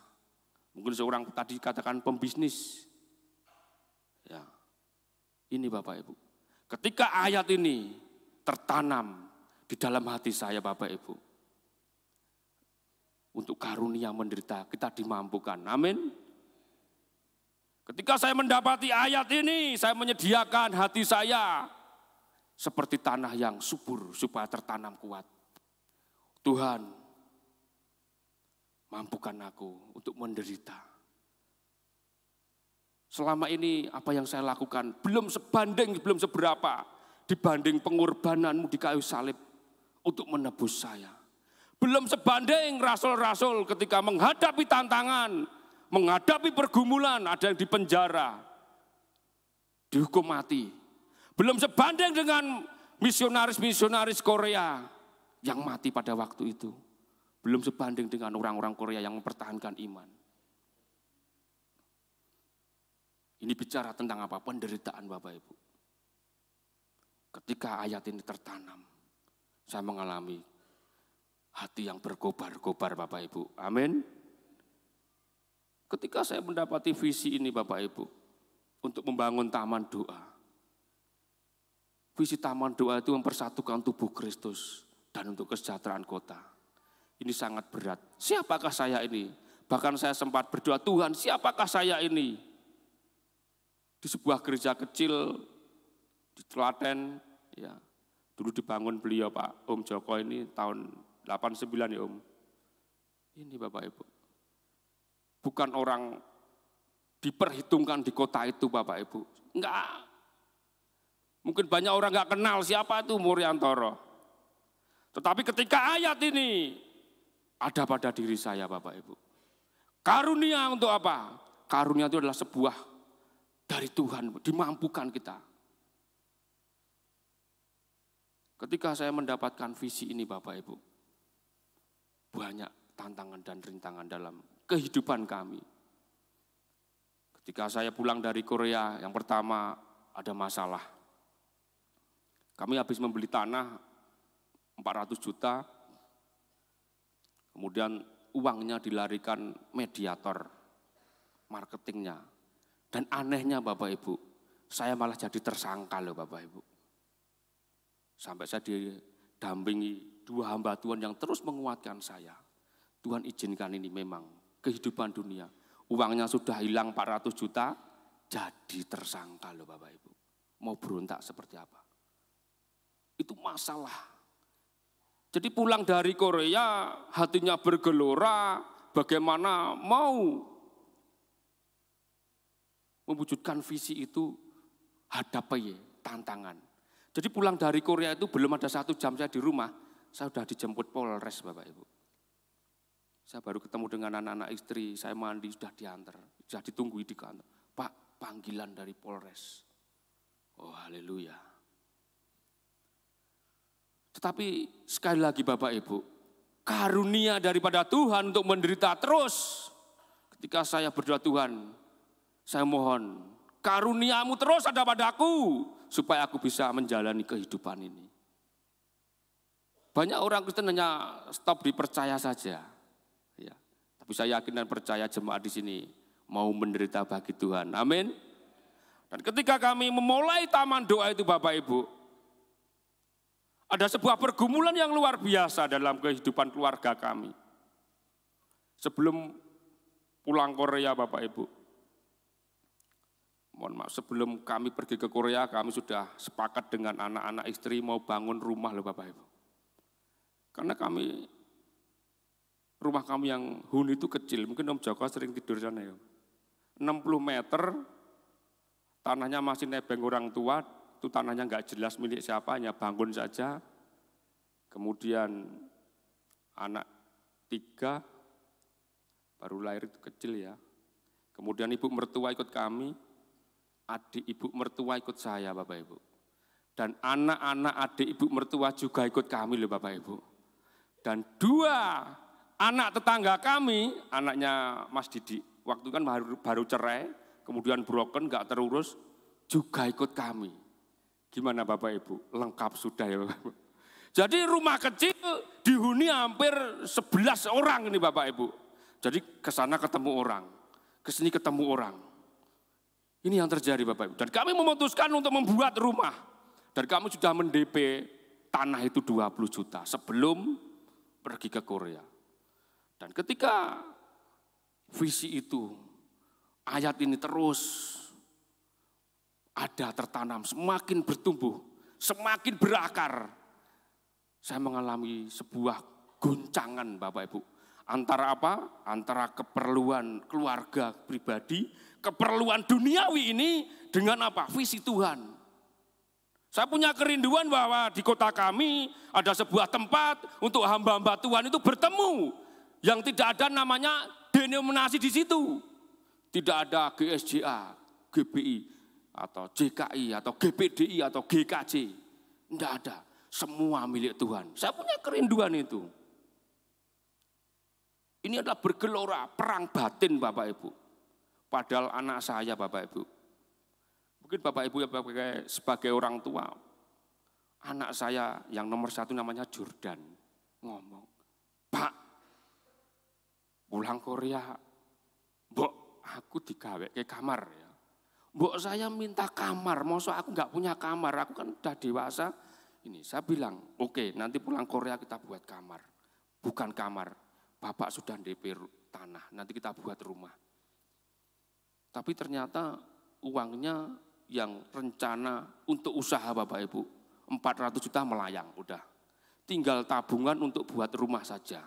Mungkin seorang tadi katakan pembisnis. Ya. Ini Bapak Ibu. Ketika ayat ini tertanam di dalam hati saya Bapak Ibu. Untuk karunia menderita kita dimampukan. Amin. Ketika saya mendapati ayat ini, saya menyediakan hati saya seperti tanah yang subur supaya tertanam kuat. Tuhan, mampukan aku untuk menderita. Selama ini apa yang saya lakukan belum sebanding, belum seberapa dibanding pengorbananmu di kayu salib untuk menebus saya. Belum sebanding rasul-rasul ketika menghadapi tantangan, menghadapi pergumulan, ada yang dipenjara, dihukum mati. Belum sebanding dengan misionaris-misionaris Korea yang mati pada waktu itu. Belum sebanding dengan orang-orang Korea yang mempertahankan iman. Ini bicara tentang apa? Penderitaan Bapak Ibu. Ketika ayat ini tertanam, saya mengalami hati yang berkobar-kobar Bapak Ibu. Amin. Ketika saya mendapati visi ini Bapak Ibu, untuk membangun taman doa. Visi taman doa itu mempersatukan tubuh Kristus dan untuk kesejahteraan kota. Ini sangat berat. Siapakah saya ini? Bahkan saya sempat berdoa, Tuhan siapakah saya ini? Di sebuah gereja kecil di Telaten, ya, dulu dibangun beliau Pak Om Joko ini tahun 89 ya Om. Ini Bapak Ibu. Bukan orang diperhitungkan di kota itu Bapak Ibu. Enggak. Mungkin banyak orang enggak kenal siapa itu Muryantoro. Tetapi ketika ayat ini ada pada diri saya Bapak Ibu. Karunia untuk apa? Karunia itu adalah sebuah dari Tuhan, dimampukan kita. Ketika saya mendapatkan visi ini Bapak Ibu, banyak tantangan dan rintangan dalam kehidupan kami. Ketika saya pulang dari Korea, yang pertama ada masalah. Kami habis membeli tanah 400 juta, kemudian uangnya dilarikan mediator marketingnya. Dan anehnya Bapak Ibu, saya malah jadi tersangka loh Bapak Ibu. Sampai saya didampingi 2 hamba Tuhan yang terus menguatkan saya. Tuhan izinkan ini memang kehidupan dunia. Uangnya sudah hilang 400 juta, jadi tersangka loh Bapak Ibu. Mau berontak seperti apa? Itu masalah. Jadi pulang dari Korea, hatinya bergelora, bagaimana mau mewujudkan visi itu, hadapi tantangan. Jadi pulang dari Korea itu belum ada 1 jam saya di rumah, saya sudah dijemput Polres Bapak Ibu. Saya baru ketemu dengan anak-anak istri, saya mandi sudah diantar, sudah ditunggu di kantor. Pak, panggilan dari Polres. Oh haleluya. Tetapi sekali lagi Bapak Ibu, karunia daripada Tuhan untuk menderita terus. Ketika saya berdoa Tuhan, saya mohon karuniamu terus ada padaku supaya aku bisa menjalani kehidupan ini. Banyak orang Kristen hanya stop di percaya saja. Ya. Tapi saya yakin dan percaya jemaat di sini mau menderita bagi Tuhan. Amin. Dan ketika kami memulai taman doa itu Bapak Ibu, ada sebuah pergumulan yang luar biasa dalam kehidupan keluarga kami. Sebelum pulang Korea Bapak Ibu, mohon maaf, sebelum kami pergi ke Korea, kami sudah sepakat dengan anak-anak istri mau bangun rumah loh Bapak Ibu. Karena rumah kami yang huni itu kecil, mungkin Om Joko sering tidur sana ya. 60 meter, tanahnya masih nebeng orang tua, itu tanahnya enggak jelas milik siapa, hanya bangun saja. Kemudian anak 3, baru lahir itu kecil ya. Kemudian ibu mertua ikut kami, adik ibu mertua ikut saya Bapak Ibu. Dan anak-anak adik ibu mertua juga ikut kami loh Bapak Ibu. Dan 2 anak tetangga kami, anaknya Mas Didi, waktu kan baru cerai, kemudian broken, enggak terurus, juga ikut kami. Gimana Bapak Ibu? Lengkap sudah ya Bapak Ibu. Jadi rumah kecil dihuni hampir 11 orang ini Bapak Ibu. Jadi ke sana ketemu orang, ke sini ketemu orang. Ini yang terjadi Bapak Ibu. Dan kami memutuskan untuk membuat rumah. Dan kami sudah mendp tanah itu 20 juta sebelum pergi ke Korea. Dan ketika visi itu, ayat ini terus ada tertanam, semakin bertumbuh, semakin berakar. Saya mengalami sebuah goncangan Bapak Ibu. Antara apa? Antara keperluan keluarga pribadi, keperluan duniawi ini dengan apa? Visi Tuhan. Saya punya kerinduan bahwa di kota kami ada sebuah tempat untuk hamba-hamba Tuhan itu bertemu. Yang tidak ada namanya denominasi di situ. Tidak ada GSJA, GBI, atau JKI, atau GPDI, atau GKJ. Tidak ada. Semua milik Tuhan. Saya punya kerinduan itu. Ini adalah bergelora, perang batin Bapak Ibu. Padahal anak saya Bapak Ibu. Mungkin Bapak Ibu sebagai orang tua, anak saya yang nomor 1 namanya Jordan ngomong, "Pak, pulang Korea, mbok aku digawe ke kamar ya. Mbok saya minta kamar, masa aku nggak punya kamar, aku kan udah dewasa." Ini saya bilang, "Oke, nanti pulang Korea kita buat kamar." Bukan kamar, Bapak sudah DP tanah, nanti kita buat rumah. Tapi ternyata uangnya yang rencana untuk usaha Bapak Ibu, 400 juta melayang udah. Tinggal tabungan untuk buat rumah saja.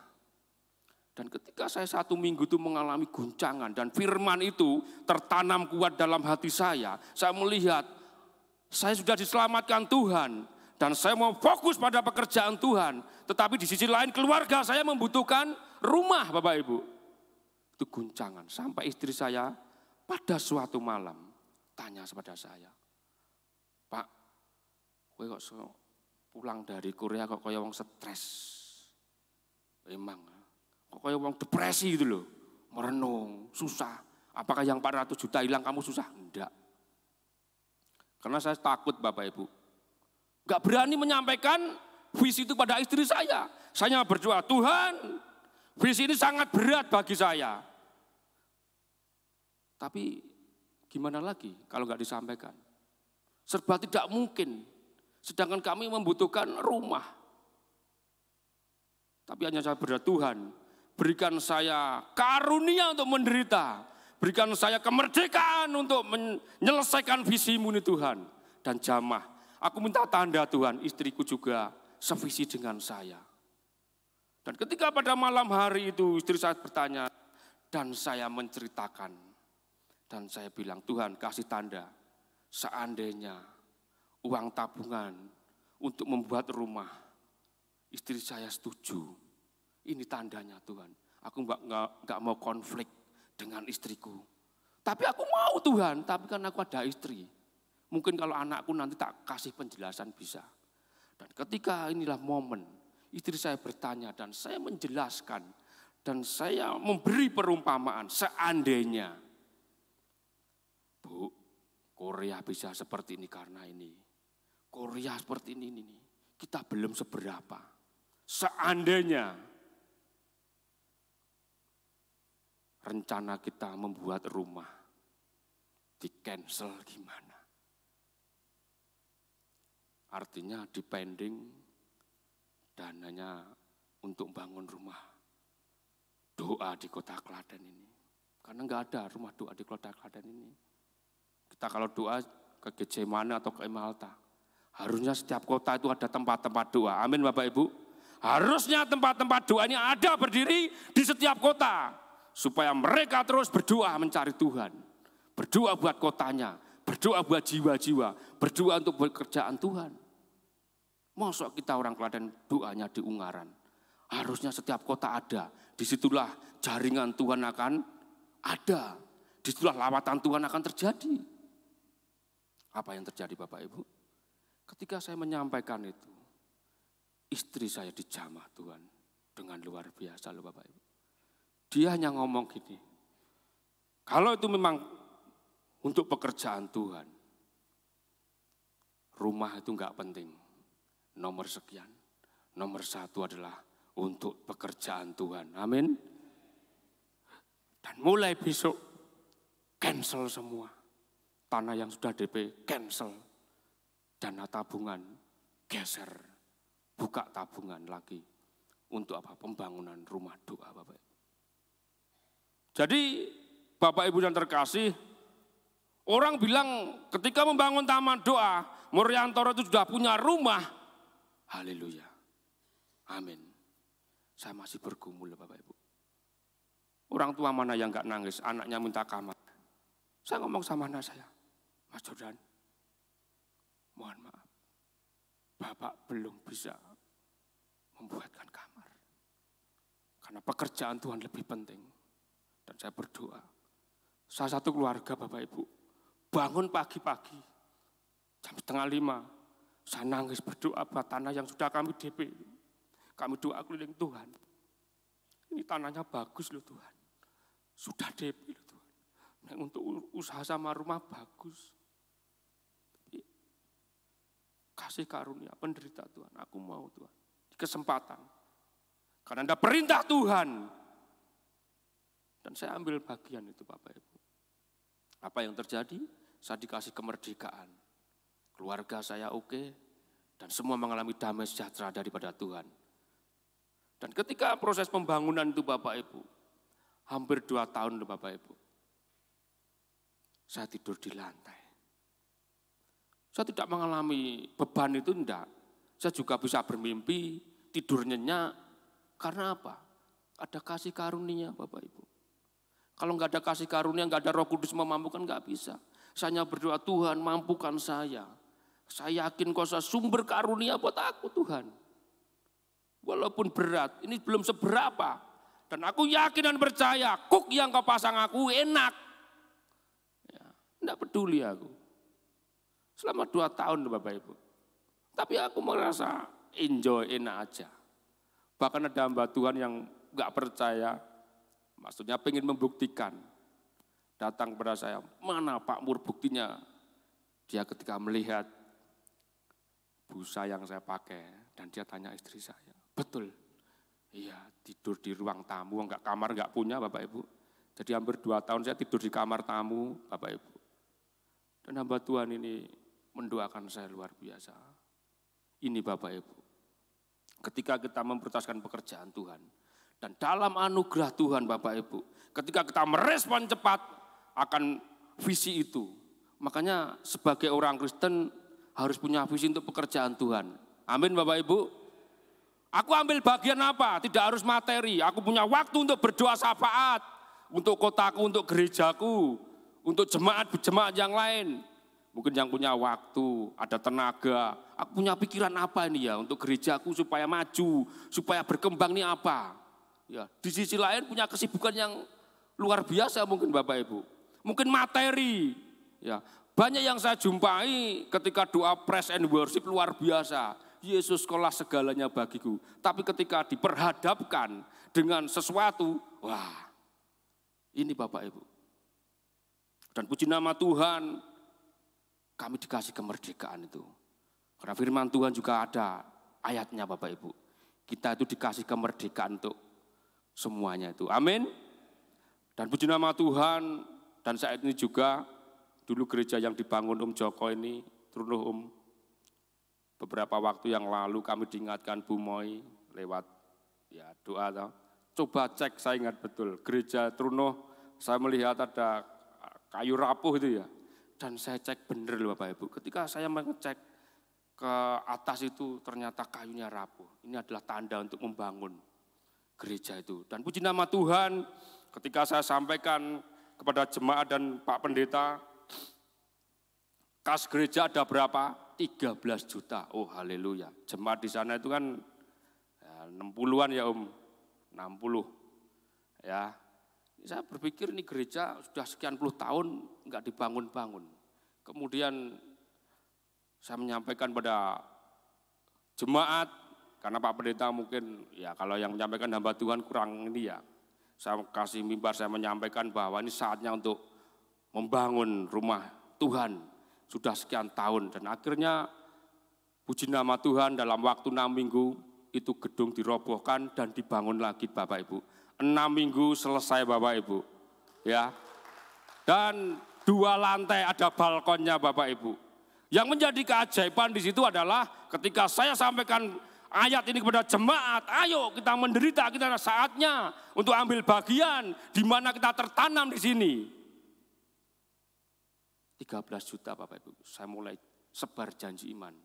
Dan ketika saya 1 minggu itu mengalami guncangan dan firman itu tertanam kuat dalam hati saya melihat saya sudah diselamatkan Tuhan dan saya mau fokus pada pekerjaan Tuhan. Tetapi di sisi lain keluarga saya membutuhkan rumah Bapak Ibu. Itu guncangan sampai istri saya pada suatu malam tanya kepada saya, "Pak, kowe kok pulang dari Korea kok kaya wong stres?" Emang kok kayak orang depresi gitu loh, merenung, susah. Apakah yang 400 juta hilang kamu susah? Enggak. Karena saya takut Bapak Ibu. Enggak berani menyampaikan visi itu pada istri saya. Saya berdoa, "Tuhan, visi ini sangat berat bagi saya." Tapi gimana lagi kalau enggak disampaikan? Serba tidak mungkin. Sedangkan kami membutuhkan rumah. Tapi hanya saya berdoa, "Tuhan, berikan saya karunia untuk menderita. Berikan saya kemerdekaan untuk menyelesaikan visimu ini Tuhan." Dan jamah, aku minta tanda Tuhan, istriku juga sevisi dengan saya. Dan ketika pada malam hari itu istri saya bertanya dan saya menceritakan. Dan saya bilang, "Tuhan kasih tanda seandainya uang tabungan untuk membuat rumah, istri saya setuju. Ini tandanya Tuhan, aku enggak mau konflik dengan istriku. Tapi aku mau Tuhan, tapi kan aku ada istri. Mungkin kalau anakku nanti tak kasih penjelasan bisa." Dan ketika inilah momen, istri saya bertanya dan saya menjelaskan. Dan saya memberi perumpamaan, seandainya, "Bu, Korea bisa seperti ini karena ini. Korea seperti ini. Kita belum seberapa. Seandainya rencana kita membuat rumah di cancel gimana?" Artinya dipending dananya untuk bangun rumah doa di Kota Klaten ini. Karena enggak ada rumah doa di Kota Klaten ini. Kita kalau doa ke Getsemane atau ke Malta, harusnya setiap kota itu ada tempat-tempat doa. Amin Bapak Ibu. Harusnya tempat-tempat doa ini ada berdiri di setiap kota. Supaya mereka terus berdoa mencari Tuhan. Berdoa buat kotanya, berdoa buat jiwa-jiwa, berdoa untuk pekerjaan Tuhan. Masa kita orang Klaten doanya di Ungaran. Harusnya setiap kota ada. Disitulah jaringan Tuhan akan ada. Disitulah lawatan Tuhan akan terjadi. Apa yang terjadi Bapak Ibu? Ketika saya menyampaikan itu, istri saya dijamah Tuhan dengan luar biasa loh Bapak Ibu. Dia hanya ngomong gini, "Kalau itu memang untuk pekerjaan Tuhan, rumah itu enggak penting. Nomor sekian, nomor 1 adalah untuk pekerjaan Tuhan." Amin. Dan mulai besok cancel semua. Tanah yang sudah DP cancel. Dana tabungan geser. Buka tabungan lagi. Untuk apa? Pembangunan rumah doa Bapak Ibu. Jadi Bapak Ibu yang terkasih, orang bilang ketika membangun taman doa, Muryantoro itu sudah punya rumah. Haleluya. Amin. Saya masih bergumul Bapak Ibu. Orang tua mana yang enggak nangis, anaknya minta kamar. Saya ngomong sama anak saya, "Mas Jordan, mohon maaf, Bapak belum bisa membuatkan kamar. Karena pekerjaan Tuhan lebih penting." Dan saya berdoa. Salah satu keluarga Bapak Ibu bangun pagi-pagi jam 4:30. Saya nangis berdoa buat tanah yang sudah kami DP. Kami doa keliling Tuhan. Ini tanahnya bagus loh Tuhan. Sudah DP loh Tuhan. Nah, untuk usaha sama rumah bagus. Tapi Kasih karunia, penderita Tuhan. Aku mau Tuhan. Kesempatan. Karena ada perintah Tuhan. Dan saya ambil bagian itu Bapak Ibu. Apa yang terjadi? Saya dikasih kemerdekaan. Keluarga saya oke. Dan semua mengalami damai sejahtera daripada Tuhan. Dan ketika proses pembangunan itu Bapak Ibu. Hampir 2 tahun Bapak Ibu. Saya tidur di lantai. Saya tidak mengalami beban itu enggak. Saya juga bisa bermimpi, tidur nyenyak. Karena apa? Ada kasih karunia Bapak Ibu. Kalau enggak ada kasih karunia, enggak ada Roh Kudus memampukan, enggak bisa. Saya hanya berdoa, Tuhan mampukan saya. Saya yakin kau sumber karunia buat aku Tuhan. Walaupun berat, ini belum seberapa. Dan aku yakin dan percaya, kuk yang kau pasang aku enak. Ya, enggak peduli aku. Selama 2 tahun Bapak Ibu. Tapi aku merasa enjoy, enak aja. Bahkan ada hamba Tuhan yang enggak percaya. Maksudnya pengen membuktikan. Datang kepada saya, mana Pak Mur buktinya? Dia ketika melihat busa yang saya pakai. Dan dia tanya istri saya, betul? Iya, tidur di ruang tamu, enggak kamar enggak punya Bapak Ibu. Jadi hampir 2 tahun saya tidur di kamar tamu Bapak Ibu. Dan hamba Tuhan ini mendoakan saya luar biasa. Ini Bapak Ibu, ketika kita memprioritaskan pekerjaan Tuhan. Dan dalam anugerah Tuhan Bapak Ibu, ketika kita merespon cepat akan visi itu. Makanya sebagai orang Kristen harus punya visi untuk pekerjaan Tuhan. Amin Bapak Ibu. Aku ambil bagian apa? Tidak harus materi. Aku punya waktu untuk berdoa syafaat. Untuk kotaku, untuk gerejaku. Untuk jemaat-jemaat yang lain. Mungkin yang punya waktu, ada tenaga. Aku punya pikiran apa ini ya untuk gerejaku supaya maju. Supaya berkembang ini apa. Ya, di sisi lain punya kesibukan yang luar biasa mungkin Bapak Ibu. Mungkin materi. Ya, banyak yang saya jumpai ketika doa praise and worship luar biasa. Yesus sekolah segalanya bagiku. Tapi ketika diperhadapkan dengan sesuatu, wah ini Bapak Ibu. Dan puji nama Tuhan, kami dikasih kemerdekaan itu. Karena firman Tuhan juga ada ayatnya Bapak Ibu. Kita itu dikasih kemerdekaan untuk semuanya itu. Amin. Dan puji nama Tuhan, dan saat ini juga, dulu gereja yang dibangun Joko ini, Trunuh beberapa waktu yang lalu kami diingatkan Bu Moi lewat ya doa. Coba cek, saya ingat betul, gereja Trunuh, saya melihat ada kayu rapuh itu ya. Dan saya cek benar loh Bapak Ibu, ketika saya mengecek ke atas itu ternyata kayunya rapuh. Ini adalah tanda untuk membangun gereja itu. Dan puji nama Tuhan, ketika saya sampaikan kepada jemaat dan Pak Pendeta, kas gereja ada berapa? 13 juta. Oh haleluya. Jemaat di sana itu kan ya, 60-an ya 60. Ya. Saya berpikir ini gereja sudah sekian puluh tahun enggak dibangun-bangun. Kemudian saya menyampaikan pada jemaat, karena Pak Pendeta mungkin ya kalau yang menyampaikan hamba Tuhan kurang ini ya. Saya kasih mimbar, saya menyampaikan bahwa ini saatnya untuk membangun rumah Tuhan. Sudah sekian tahun dan akhirnya puji nama Tuhan dalam waktu 6 minggu itu gedung dirobohkan dan dibangun lagi Bapak Ibu. 6 minggu selesai Bapak Ibu. Ya. Dan 2 lantai ada balkonnya Bapak Ibu. Yang menjadi keajaiban di situ adalah ketika saya sampaikan ayat ini kepada jemaat, ayo kita menderita, kita saatnya untuk ambil bagian di mana kita tertanam di sini. 13 juta Bapak Ibu, saya mulai sebar janji iman.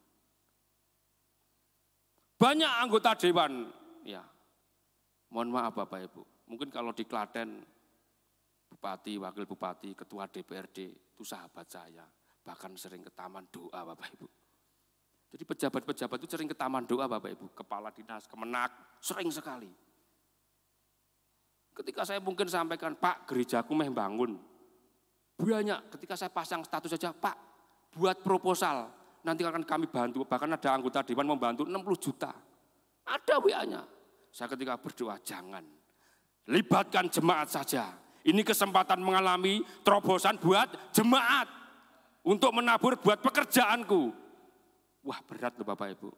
Banyak anggota dewan, ya mohon maaf Bapak Ibu, mungkin kalau di Klaten, Bupati, Wakil Bupati, Ketua DPRD, itu sahabat saya. Bahkan sering ke taman doa Bapak Ibu. Jadi pejabat-pejabat itu sering ke taman doa Bapak Ibu, Kepala Dinas, Kemenak, sering sekali. Ketika saya mungkin sampaikan, Pak gerejaku meh bangun. Banyak, ketika saya pasang status saja, Pak buat proposal, nanti akan kami bantu, bahkan ada anggota dewan membantu 60 juta. Ada WA-nya. Saya ketika berdoa, jangan. Libatkan jemaat saja. Ini kesempatan mengalami terobosan buat jemaat. Untuk menabur buat pekerjaanku. Wah berat loh Bapak Ibu.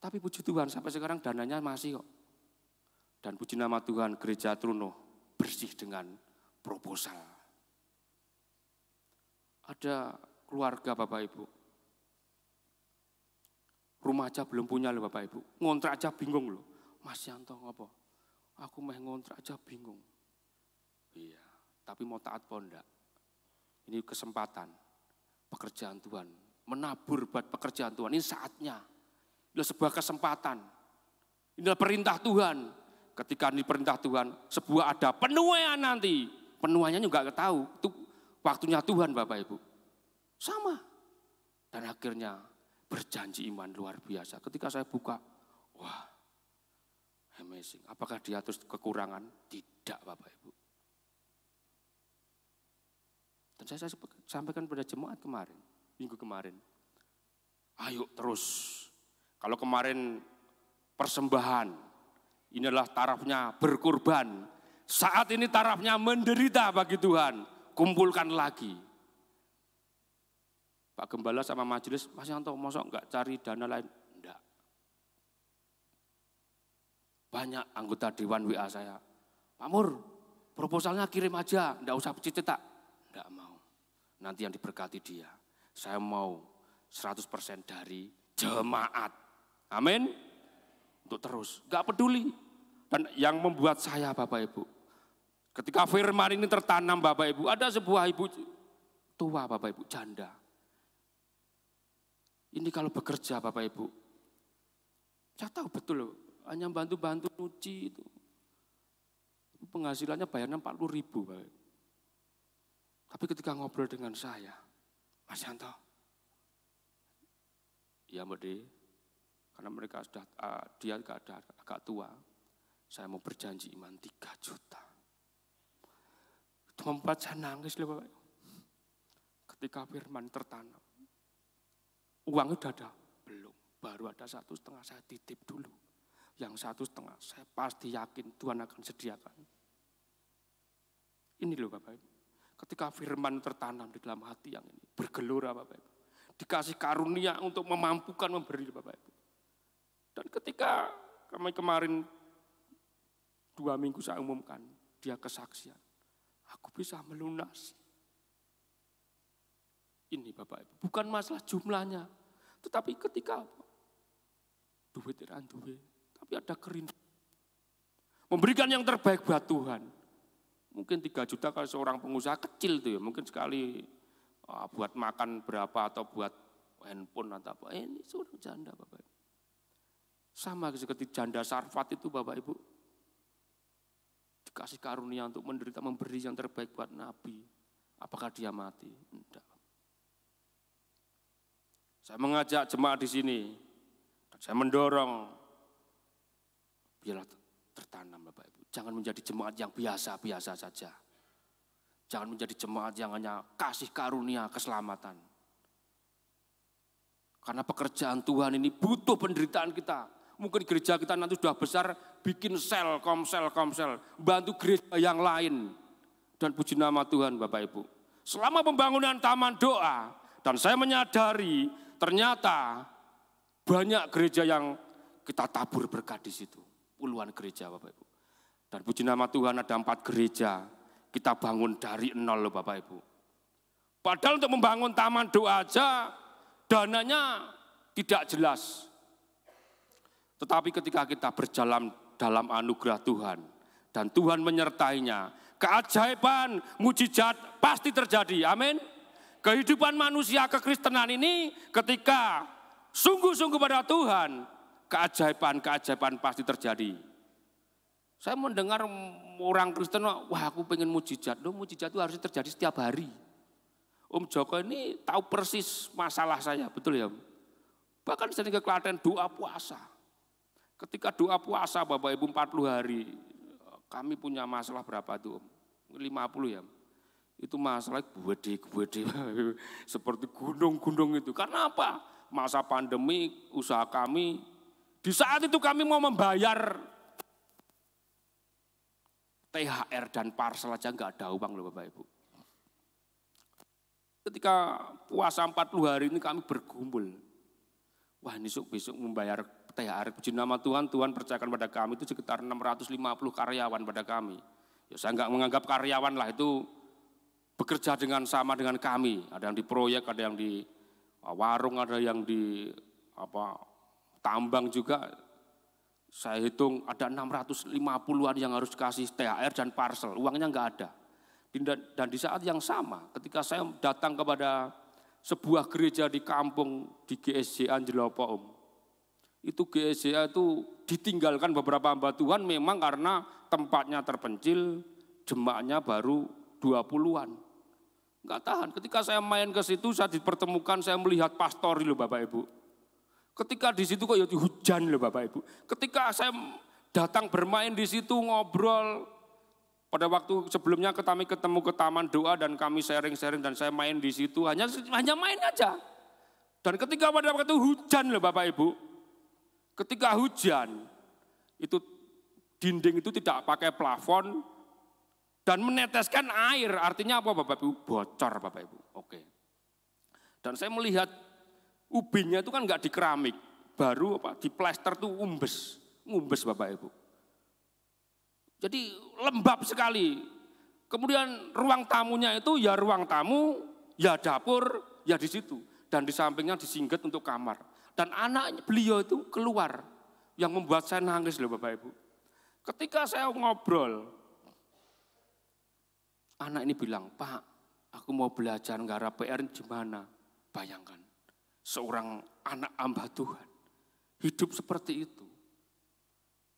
Tapi puji Tuhan sampai sekarang dananya masih kok. Dan puji nama Tuhan gereja Truno bersih dengan proposal. Ada keluarga Bapak Ibu. Rumah aja belum punya loh Bapak Ibu. Ngontrak aja bingung loh. Mas Yanto apa? Aku meh ngontrak aja bingung. Iya, tapi mau taat apa enggak? Ini kesempatan pekerjaan Tuhan. Menabur buat pekerjaan Tuhan, ini saatnya. Ini sebuah kesempatan. Inilah perintah Tuhan. Ketika ini perintah Tuhan, sebuah ada penuaian nanti. Penuaiannya juga nggak tahu, itu waktunya Tuhan Bapak Ibu. Sama. Dan akhirnya berjanji iman luar biasa. Ketika saya buka, wah amazing. Apakah dia terus kekurangan? Tidak Bapak Ibu. Dan saya sampaikan pada jemaat kemarin, minggu kemarin. Ayo terus. Kalau kemarin persembahan, inilah tarafnya berkorban. Saat ini tarafnya menderita bagi Tuhan. Kumpulkan lagi. Pak Gembala sama majelis, Mas Yanto, mosok enggak cari dana lain? Enggak. Banyak anggota Dewan WA saya. Pak Mur, proposalnya kirim aja, enggak usah cetak. Enggak mau. Nanti yang diberkati dia. Saya mau 100% dari jemaat. Amin. Untuk terus, enggak peduli. Dan yang membuat saya Bapak Ibu, ketika firman ini tertanam Bapak Ibu, ada sebuah ibu tua Bapak Ibu, janda. Ini kalau bekerja Bapak Ibu, saya tahu betul loh, hanya bantu-bantu nyuci itu. Penghasilannya bayarnya 40.000 Bapak Ibu. Tapi ketika ngobrol dengan saya, Mas Yanto, ya Mbak De, karena mereka sudah, dia agak tua, saya mau berjanji iman 3 juta. Itu membuat saya nangis loh Bapak. Ketika firman tertanam. Uang udah ada? Belum. Baru ada 1,5 saya titip dulu. Yang 1,5 saya pasti yakin Tuhan akan sediakan. Ini loh Bapak Ibu. Ketika firman tertanam di dalam hati yang ini. Bergelora Bapak Ibu. Dikasih karunia untuk memampukan memberi Bapak Ibu. Dan ketika kami kemarin 2 minggu saya umumkan. Dia kesaksian. Aku bisa melunasi. Ini Bapak Ibu, bukan masalah jumlahnya, tetapi ketika duit duit, tapi ada kerinduan. Memberikan yang terbaik buat Tuhan. Mungkin 3 juta kalau seorang pengusaha kecil tuh ya, mungkin sekali buat makan berapa atau buat handphone atau apa. Ini seorang janda Bapak Ibu. Sama seperti janda Sarfat itu Bapak Ibu. Dikasih karunia untuk menderita, memberi yang terbaik buat Nabi. Apakah dia mati? Enggak. Saya mengajak jemaat di sini, dan saya mendorong, biarlah tertanam Bapak Ibu. Jangan menjadi jemaat yang biasa-biasa saja. Jangan menjadi jemaat yang hanya kasih karunia keselamatan. Karena pekerjaan Tuhan ini butuh penderitaan kita. Mungkin gereja kita nanti sudah besar, bikin sel, komsel, bantu gereja yang lain. Dan puji nama Tuhan Bapak Ibu. Selama pembangunan taman doa, dan saya menyadari, ternyata banyak gereja yang kita tabur berkat di situ. Puluhan gereja Bapak Ibu. Dan puji nama Tuhan ada 4 gereja. Kita bangun dari 0 loh Bapak Ibu. Padahal untuk membangun taman doa aja dananya tidak jelas. Tetapi ketika kita berjalan dalam anugerah Tuhan. Dan Tuhan menyertainya. Keajaiban, mujizat pasti terjadi. Amin. Kehidupan manusia kekristenan ini ketika sungguh-sungguh pada Tuhan, keajaiban pasti terjadi. Saya mendengar orang Kristen, wah aku pengen mujizat. Loh, mujizat itu harus terjadi setiap hari. Om Joko ini tahu persis masalah saya, betul ya Om? Bahkan sering ke Klaten doa puasa. Ketika doa puasa Bapak Ibu 40 hari, kami punya masalah berapa tuh Om? 50 ya Om? Itu masalah gede seperti gunung-gunung itu. Karena apa? Masa pandemi usaha kami, di saat itu kami mau membayar THR dan parcel aja nggak ada uang loh Bapak Ibu. Ketika puasa 40 hari ini kami bergumul. wah ini besok membayar THR. Puji nama Tuhan, Tuhan percayakan pada kami itu sekitar 650 karyawan pada kami. Ya saya enggak menganggap karyawan lah, itu bekerja sama dengan kami. Ada yang di proyek, ada yang di warung, ada yang di tambang juga. Saya hitung ada 650-an yang harus kasih THR dan parcel, uangnya enggak ada. Dan di saat yang sama ketika saya datang kepada sebuah gereja di kampung di GSJA Jelopo, itu GSJA itu ditinggalkan beberapa hamba Tuhan memang karena tempatnya terpencil, jemaatnya baru 20-an. Enggak tahan, ketika saya main ke situ saya dipertemukan, saya melihat pastori loh Bapak Ibu. Ketika di situ kok ya hujan loh Bapak Ibu. Ketika saya datang bermain di situ ngobrol, pada waktu sebelumnya kami ketemu ke taman doa dan kami sharing-sharing dan saya main di situ hanya main aja. Dan ketika pada waktu hujan loh Bapak Ibu, ketika hujan itu dinding itu tidak pakai plafon dan meneteskan air, artinya apa Bapak Ibu? Bocor Bapak Ibu. Oke. Dan saya melihat ubinnya itu kan enggak di keramik, baru di plester tuh ngumbes Bapak Ibu. Jadi lembab sekali. Kemudian ruang tamunya itu ya ruang tamu, ya dapur, ya di situ. Dan di sampingnya disingget untuk kamar. Dan anak beliau itu keluar, yang membuat saya nangis loh Bapak Ibu. Ketika saya ngobrol, anak ini bilang, Pak, aku mau belajar nggarap PR gimana? Bayangkan, seorang anak hamba Tuhan, hidup seperti itu.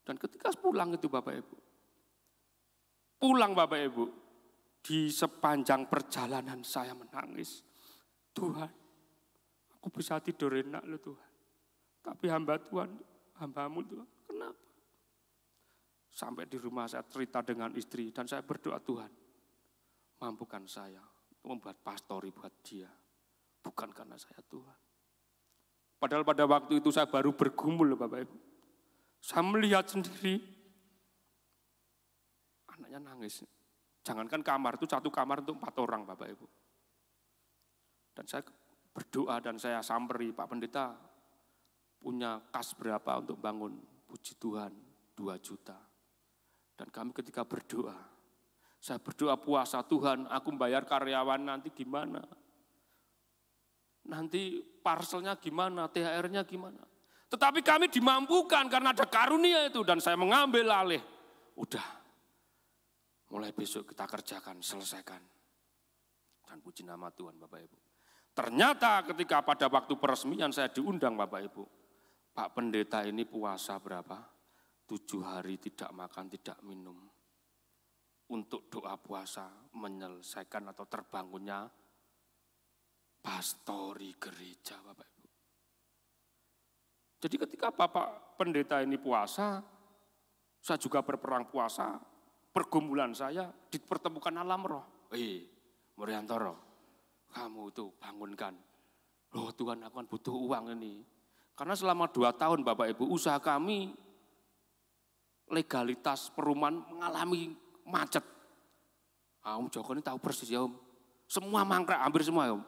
Dan ketika pulang itu Bapak Ibu, pulang Bapak Ibu, di sepanjang perjalanan saya menangis. Tuhan, aku bisa tidur enak loh Tuhan. Tapi hamba Tuhan, hambamu Tuhan, kenapa? Sampai di rumah saya cerita dengan istri dan saya berdoa, Tuhan, mampukan saya membuat pastori buat dia. Bukan karena saya Tuhan. Padahal pada waktu itu saya baru bergumul Bapak Ibu. Saya melihat sendiri, anaknya nangis. Jangankan kamar, itu satu kamar untuk 4 orang Bapak Ibu. Dan saya berdoa dan saya samperi, Pak Pendeta punya kas berapa untuk bangun? Puji Tuhan, 2 juta. Dan kami ketika berdoa, saya berdoa puasa, Tuhan aku membayar karyawan nanti gimana? Nanti parcelnya gimana, THR-nya gimana? Tetapi kami dimampukan karena ada karunia itu dan saya mengambil alih. Udah, mulai besok kita kerjakan, selesaikan. Dan puji nama Tuhan Bapak Ibu. Ternyata ketika pada waktu peresmian saya diundang Bapak Ibu. Pak Pendeta ini puasa berapa? 7 hari tidak makan, tidak minum. Untuk doa puasa menyelesaikan atau terbangunnya pastori gereja Bapak Ibu. Jadi ketika Bapak Pendeta ini puasa, saya juga berperang puasa, pergumulan saya dipertemukan alam roh. Muriantoro, kamu itu bangunkan. Loh Tuhan, aku kan butuh uang ini. Karena selama 2 tahun Bapak Ibu, usaha kami legalitas perumahan mengalami macet. Om Joko ini tahu persis ya Om. Semua mangkrak, hampir semua ya Om.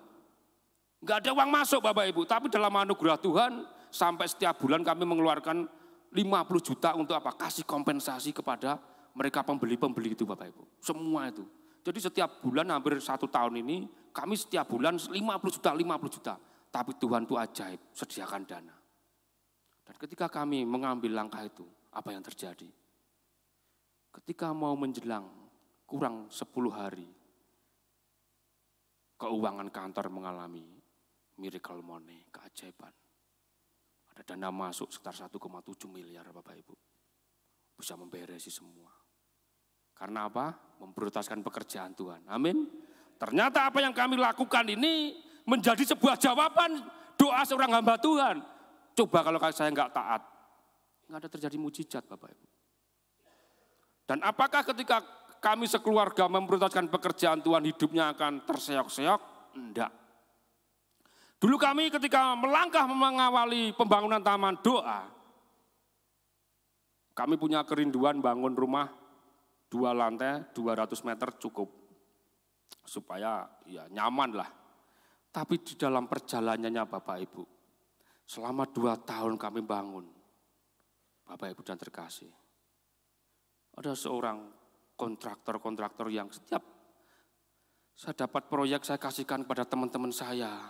Enggak ada uang masuk Bapak Ibu, tapi dalam anugerah Tuhan sampai setiap bulan kami mengeluarkan 50 juta untuk apa? Kasih kompensasi kepada mereka pembeli-pembeli itu Bapak Ibu. Semua itu. Jadi setiap bulan hampir 1 tahun ini kami setiap bulan 50 juta. Tapi Tuhan itu ajaib, sediakan dana. Dan ketika kami mengambil langkah itu, apa yang terjadi? Ketika mau menjelang kurang 10 hari, keuangan kantor mengalami miracle money, keajaiban. Ada dana masuk sekitar 1,7 miliar Bapak Ibu. Bisa memberesi semua. Karena apa? Memprioritaskan pekerjaan Tuhan. Amin. Ternyata apa yang kami lakukan ini menjadi sebuah jawaban doa seorang hamba Tuhan. Coba kalau saya enggak taat, enggak ada terjadi mujizat Bapak Ibu. Dan apakah ketika kami sekeluarga memprioritaskan pekerjaan Tuhan hidupnya akan terseok-seok? Enggak. Dulu kami ketika melangkah mengawali pembangunan taman doa, kami punya kerinduan bangun rumah 2 lantai, 200 meter cukup. Supaya ya nyaman lah. Tapi di dalam perjalanannya Bapak Ibu, Selama 2 tahun kami bangun, Bapak Ibu dan terkasih. Ada seorang kontraktor yang setiap saya dapat proyek saya kasihkan kepada teman-teman saya.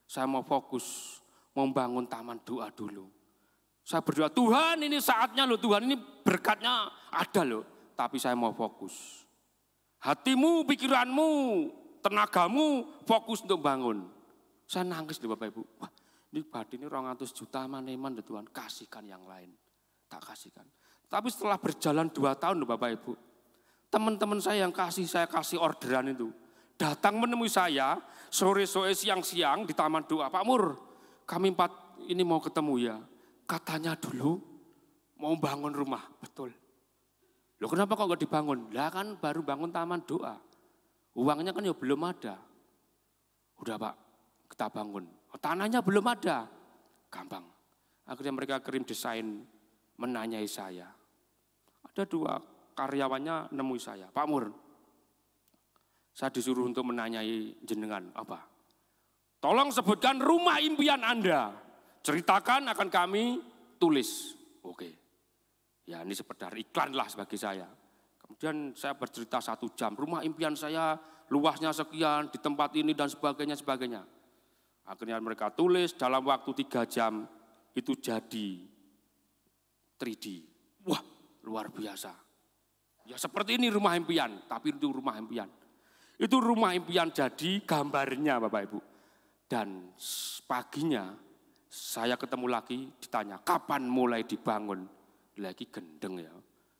Saya mau fokus, membangun taman doa dulu. Saya berdoa, Tuhan ini saatnya loh, Tuhan ini berkatnya ada loh. Tapi saya mau fokus. Hatimu, pikiranmu, tenagamu fokus untuk bangun. Saya nangis loh Bapak Ibu. Wah, ini batin ini 200 juta maneman loh Tuhan, kasihkan yang lain. Tak kasihkan. Tapi setelah berjalan 2 tahun loh Bapak Ibu. Teman-teman saya yang saya kasih orderan itu. Datang menemui saya, sore-sore siang-siang di Taman Doa. Pak Mur, kami 4 ini mau ketemu ya. Katanya dulu mau bangun rumah, betul. Loh kenapa kok nggak dibangun? Lah kan baru bangun Taman Doa. Uangnya kan ya belum ada. Udah Pak, kita bangun. Tanahnya belum ada. Gampang. Akhirnya mereka kirim desain menanyai saya. Ada 2 karyawannya nemui saya. Pak Mur, saya disuruh untuk menanyai jenengan. Apa? Tolong sebutkan rumah impian Anda. Ceritakan akan kami tulis. Oke. Ya ini sekedar iklan lah bagi saya. Kemudian saya bercerita 1 jam. Rumah impian saya luasnya sekian, di tempat ini dan sebagainya. Akhirnya mereka tulis dalam waktu 3 jam itu jadi 3D. Wah luar biasa. Ya seperti ini rumah impian, tapi itu rumah impian. Itu rumah impian jadi gambarnya Bapak Ibu. Dan paginya saya ketemu lagi ditanya kapan mulai dibangun. Lagi gendeng ya.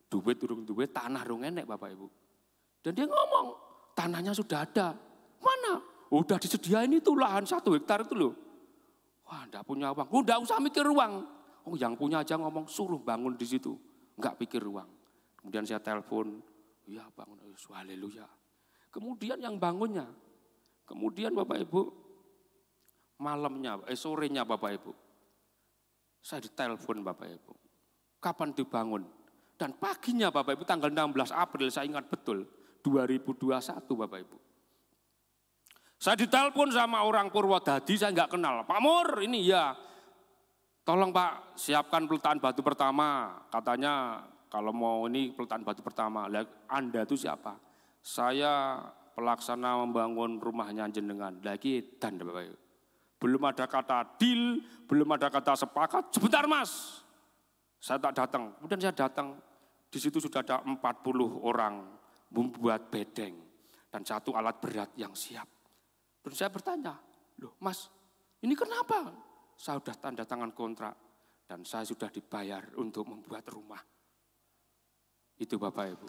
Duit urung duit, tanah rung enek Bapak Ibu. Dan dia ngomong tanahnya sudah ada. Mana? Udah disediain itu lahan 1 hektar itu loh. Wah enggak punya uang. Enggak usah mikir uang. Oh yang punya aja ngomong suruh bangun di situ. Enggak pikir uang. Kemudian saya telepon. Ya bangun. Haleluya. Kemudian yang bangunnya. Kemudian Bapak Ibu. Malamnya, sorenya Bapak Ibu. Saya ditelepon Bapak Ibu. Kapan dibangun? Dan paginya Bapak Ibu tanggal 16 April saya ingat betul. 2021 Bapak Ibu. Saya ditelepon sama orang Purwodadi, saya enggak kenal. Pak Mur ini ya, tolong Pak siapkan peletakan batu pertama. Katanya kalau mau ini peletakan batu pertama. Anda itu siapa? Saya pelaksana membangun rumahnya jenengan. Lagi dan Bapak Ibu. Belum ada kata deal, belum ada kata sepakat. Sebentar Mas, saya tak datang. Kemudian saya datang, di situ sudah ada 40 orang membuat bedeng. Dan 1 alat berat yang siap. Dan saya bertanya, loh Mas, ini kenapa? Saya sudah tanda tangan kontrak dan saya sudah dibayar untuk membuat rumah. Itu Bapak Ibu.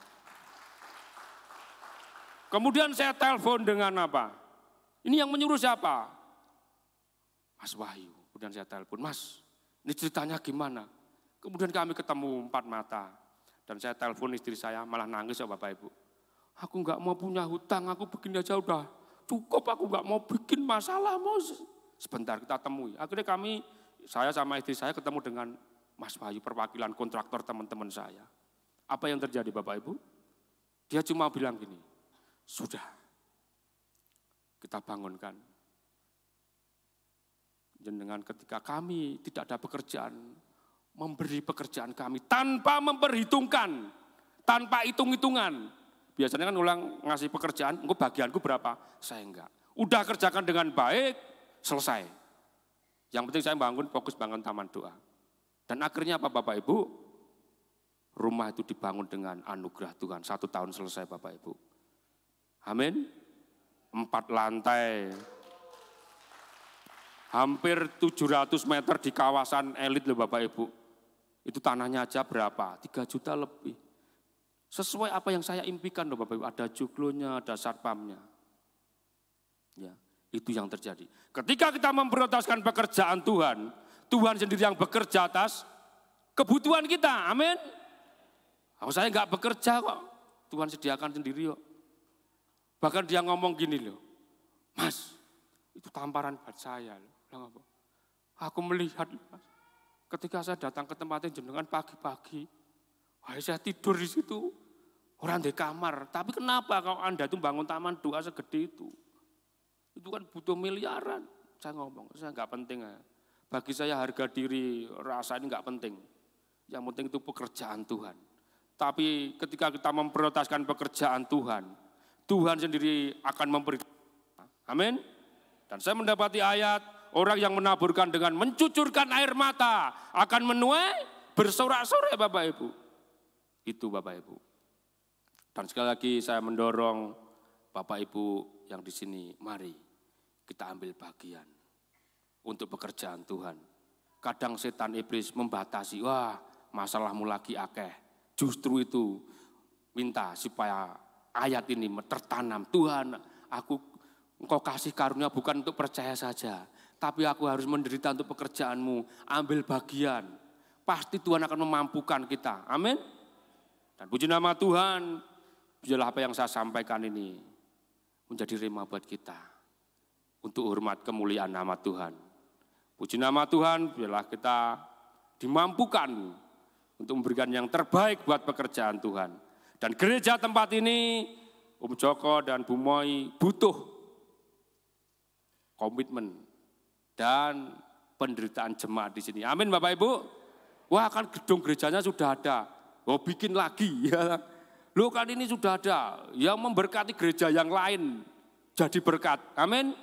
Kemudian saya telepon dengan apa? Ini yang menyuruh siapa? Mas Wahyu. Kemudian saya telepon, Mas, ini ceritanya gimana? Kemudian kami ketemu 4 mata. Dan saya telepon istri saya, malah nangis ya Bapak Ibu. Aku enggak mau punya hutang, aku begini aja udah cukup, aku enggak mau bikin masalah, mau sebentar kita temui. Akhirnya saya sama istri saya ketemu dengan Mas Wahyu, perwakilan kontraktor teman-teman saya. Apa yang terjadi Bapak Ibu? Dia cuma bilang gini, sudah kita bangunkan. Jenengan ketika kami tidak ada pekerjaan, memberi pekerjaan kami tanpa memperhitungkan, tanpa hitung-hitungan. Biasanya kan ulang ngasih pekerjaan, bagianku berapa? Saya enggak. Udah kerjakan dengan baik, selesai. Yang penting saya fokus bangun taman doa. Dan akhirnya apa Bapak Ibu? Rumah itu dibangun dengan anugerah Tuhan. 1 tahun selesai Bapak Ibu. Amin. 4 lantai. Hampir 700 meter di kawasan elit loh Bapak Ibu. Itu tanahnya aja berapa? 3 juta lebih. Sesuai apa yang saya impikan loh Bapak Ibu. Ada joglonya, ada satpamnya. Ya, itu yang terjadi. Ketika kita memprioritaskan pekerjaan Tuhan, Tuhan sendiri yang bekerja atas kebutuhan kita. Amin. Kalau saya enggak bekerja kok, Tuhan sediakan sendiri kok. Bahkan dia ngomong gini loh, Mas, itu tamparan buat saya loh. Aku melihat, Mas, ketika saya datang ke tempatnya jenengan pagi-pagi, saya tidur di situ, orang di kamar. Tapi kenapa kalau Anda itu bangun taman doa segede itu? Itu kan butuh miliaran. Saya ngomong, saya enggak penting ya. Bagi saya harga diri rasa ini enggak penting. Yang penting itu pekerjaan Tuhan. Tapi ketika kita memprioritaskan pekerjaan Tuhan, Tuhan sendiri akan memberi. Amin. Dan saya mendapati ayat, orang yang menaburkan dengan mencucurkan air mata akan menuai bersorak-sorai Bapak Ibu. Itu Bapak Ibu. Dan sekali lagi saya mendorong Bapak Ibu yang di sini, mari kita ambil bagian untuk pekerjaan Tuhan. Kadang setan iblis membatasi, wah masalahmu lagi akeh. Justru itu minta supaya ayat ini tertanam. Tuhan, Engkau kasih karunia bukan untuk percaya saja, tapi aku harus menderita untuk pekerjaan-Mu. Ambil bagian, pasti Tuhan akan memampukan kita. Amin. Dan puji nama Tuhan, biarlah apa yang saya sampaikan ini menjadi rema buat kita. Untuk hormat kemuliaan nama Tuhan. Puji nama Tuhan, biarlah kita dimampukan untuk memberikan yang terbaik buat pekerjaan Tuhan. Dan gereja tempat ini, Om Joko dan Bu Moi butuh komitmen dan penderitaan jemaat di sini. Amin Bapak Ibu. Wah kan gedung gerejanya sudah ada. Oh bikin lagi ya. Loh kan ini sudah ada. Yang memberkati gereja yang lain jadi berkat. Amin.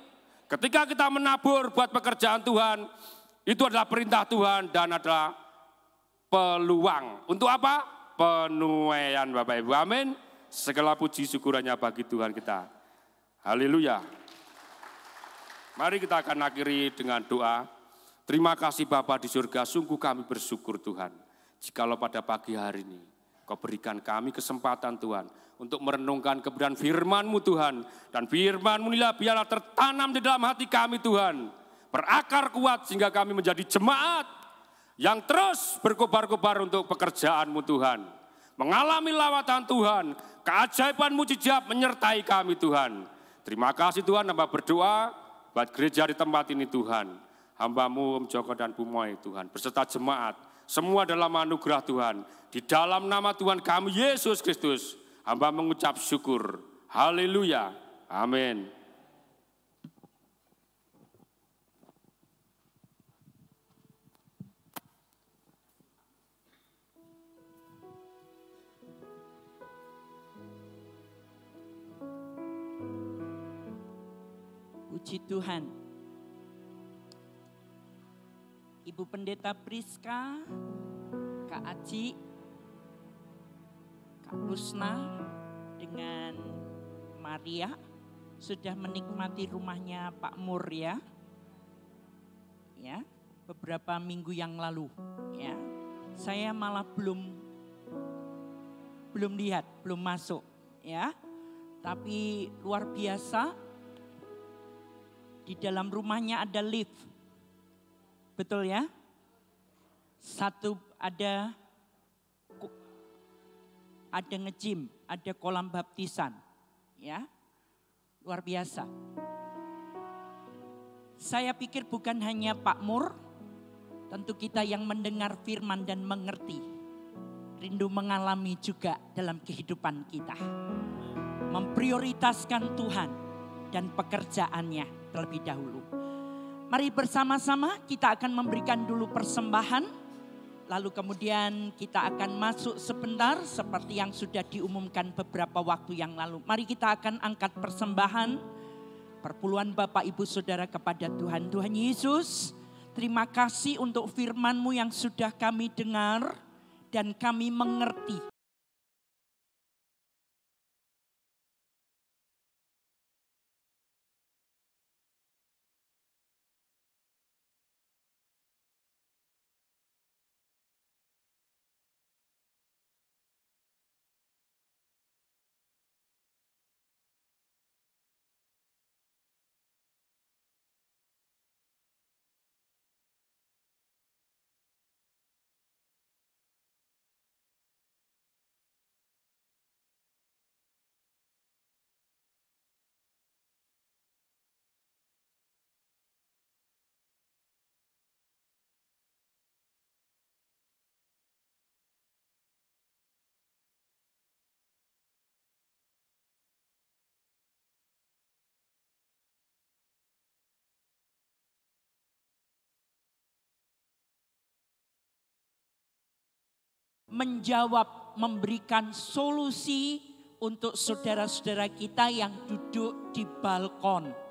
Ketika kita menabur buat pekerjaan Tuhan, itu adalah perintah Tuhan dan adalah peluang. Untuk apa? Penuaian Bapak Ibu. Amin. Segala puji syukurannya bagi Tuhan kita. Haleluya. Mari kita akan akhiri dengan doa. Terima kasih Bapa di surga, sungguh kami bersyukur Tuhan. Jikalau pada pagi hari ini, Kau berikan kami kesempatan Tuhan, untuk merenungkan kebenaran firman-Mu Tuhan. Dan firman-Mu inilah biarlah tertanam di dalam hati kami Tuhan. Berakar kuat sehingga kami menjadi jemaat yang terus berkobar-kobar untuk pekerjaan-Mu Tuhan. Mengalami lawatan Tuhan, keajaiban mujizat menyertai kami Tuhan. Terima kasih Tuhan, hamba berdoa buat gereja di tempat ini Tuhan. Hamba-Mu Om Joko dan Bu Moi Tuhan, beserta jemaat, semua dalam anugerah Tuhan. Di dalam nama Tuhan kami Yesus Kristus, hamba mengucap syukur. Haleluya. Amin. Puji Tuhan. Ibu Pendeta Priska, Kak Aci, Kak Rusna, dengan Maria sudah menikmati rumahnya Pak Mur ya. Ya, beberapa minggu yang lalu ya. Saya malah belum lihat, belum masuk ya. Tapi luar biasa, di dalam rumahnya ada lift. Betul ya? Satu ada nge-gym, ada kolam baptisan. Ya. Luar biasa. Saya pikir bukan hanya Pak Mur, tentu kita yang mendengar firman dan mengerti. Rindu mengalami juga dalam kehidupan kita. Memprioritaskan Tuhan dan pekerjaannya terlebih dahulu. Mari bersama-sama kita akan memberikan dulu persembahan. Lalu kemudian kita akan masuk sebentar seperti yang sudah diumumkan beberapa waktu yang lalu. Mari kita akan angkat persembahan. Perpuluhan Bapak Ibu Saudara kepada Tuhan. Tuhan Yesus, terima kasih untuk firman-Mu yang sudah kami dengar dan kami mengerti. menjawab, memberikan solusi untuk saudara-saudara kita yang duduk di balkon.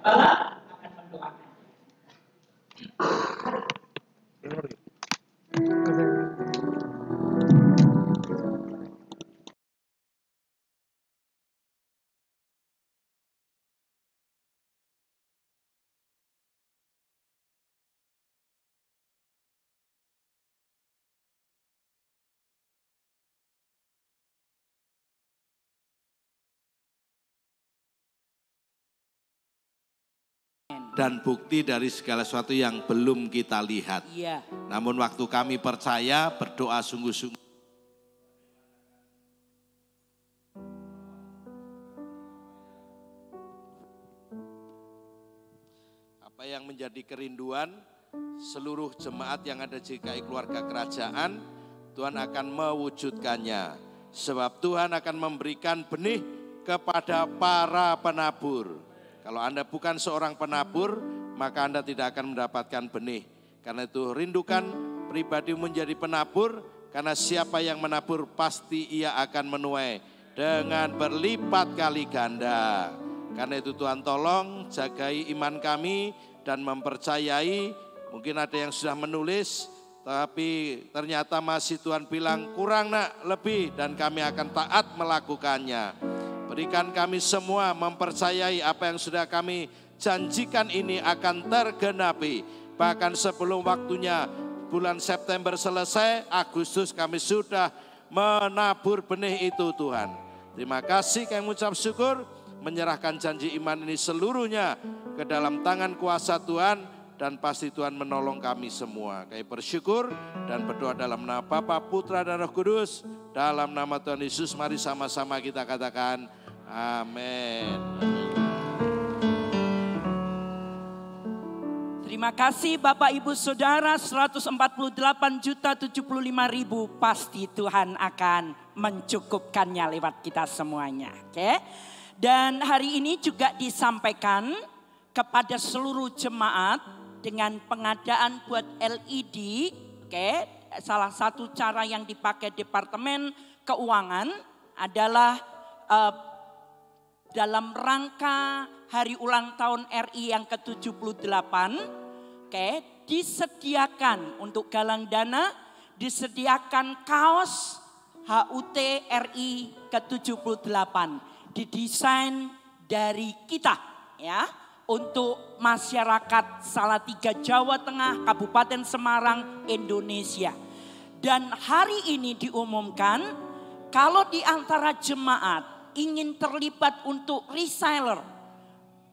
Allah akan mendoakan. Dan bukti dari segala sesuatu yang belum kita lihat. Iya. Namun waktu kami percaya, berdoa sungguh-sungguh. Apa yang menjadi kerinduan seluruh jemaat yang ada di GKI Keluarga Kerajaan, Tuhan akan mewujudkannya. Sebab Tuhan akan memberikan benih kepada para penabur. Kalau Anda bukan seorang penabur, maka Anda tidak akan mendapatkan benih. Karena itu rindukan pribadi menjadi penabur, karena siapa yang menabur pasti ia akan menuai dengan berlipat kali ganda. Karena itu Tuhan tolong jagai iman kami dan mempercayai. Mungkin ada yang sudah menulis, tapi ternyata masih Tuhan bilang kurang nak, lebih, dan kami akan taat melakukannya. Berikan kami semua mempercayai apa yang sudah kami janjikan ini akan tergenapi. Bahkan sebelum waktunya bulan September selesai, Agustus kami sudah menabur benih itu Tuhan. Terima kasih kami mengucap syukur, menyerahkan janji iman ini seluruhnya ke dalam tangan kuasa Tuhan. Dan pasti Tuhan menolong kami semua. Kami bersyukur dan berdoa dalam nama Bapa, Putra dan Roh Kudus. Dalam nama Tuhan Yesus, mari sama-sama kita katakan amin. Terima kasih Bapak Ibu Saudara, 148.075.000 pasti Tuhan akan mencukupkannya lewat kita semuanya. Oke. Dan hari ini juga disampaikan kepada seluruh jemaat dengan pengadaan buat LED. Oke. Salah satu cara yang dipakai Departemen Keuangan adalah dalam rangka hari ulang tahun RI yang ke-78, disediakan untuk galang dana, disediakan kaos HUT RI ke-78, didesain dari kita ya, untuk masyarakat Salatiga, Jawa Tengah, Kabupaten Semarang, Indonesia. Dan hari ini diumumkan kalau di antara jemaat ingin terlibat untuk reseller,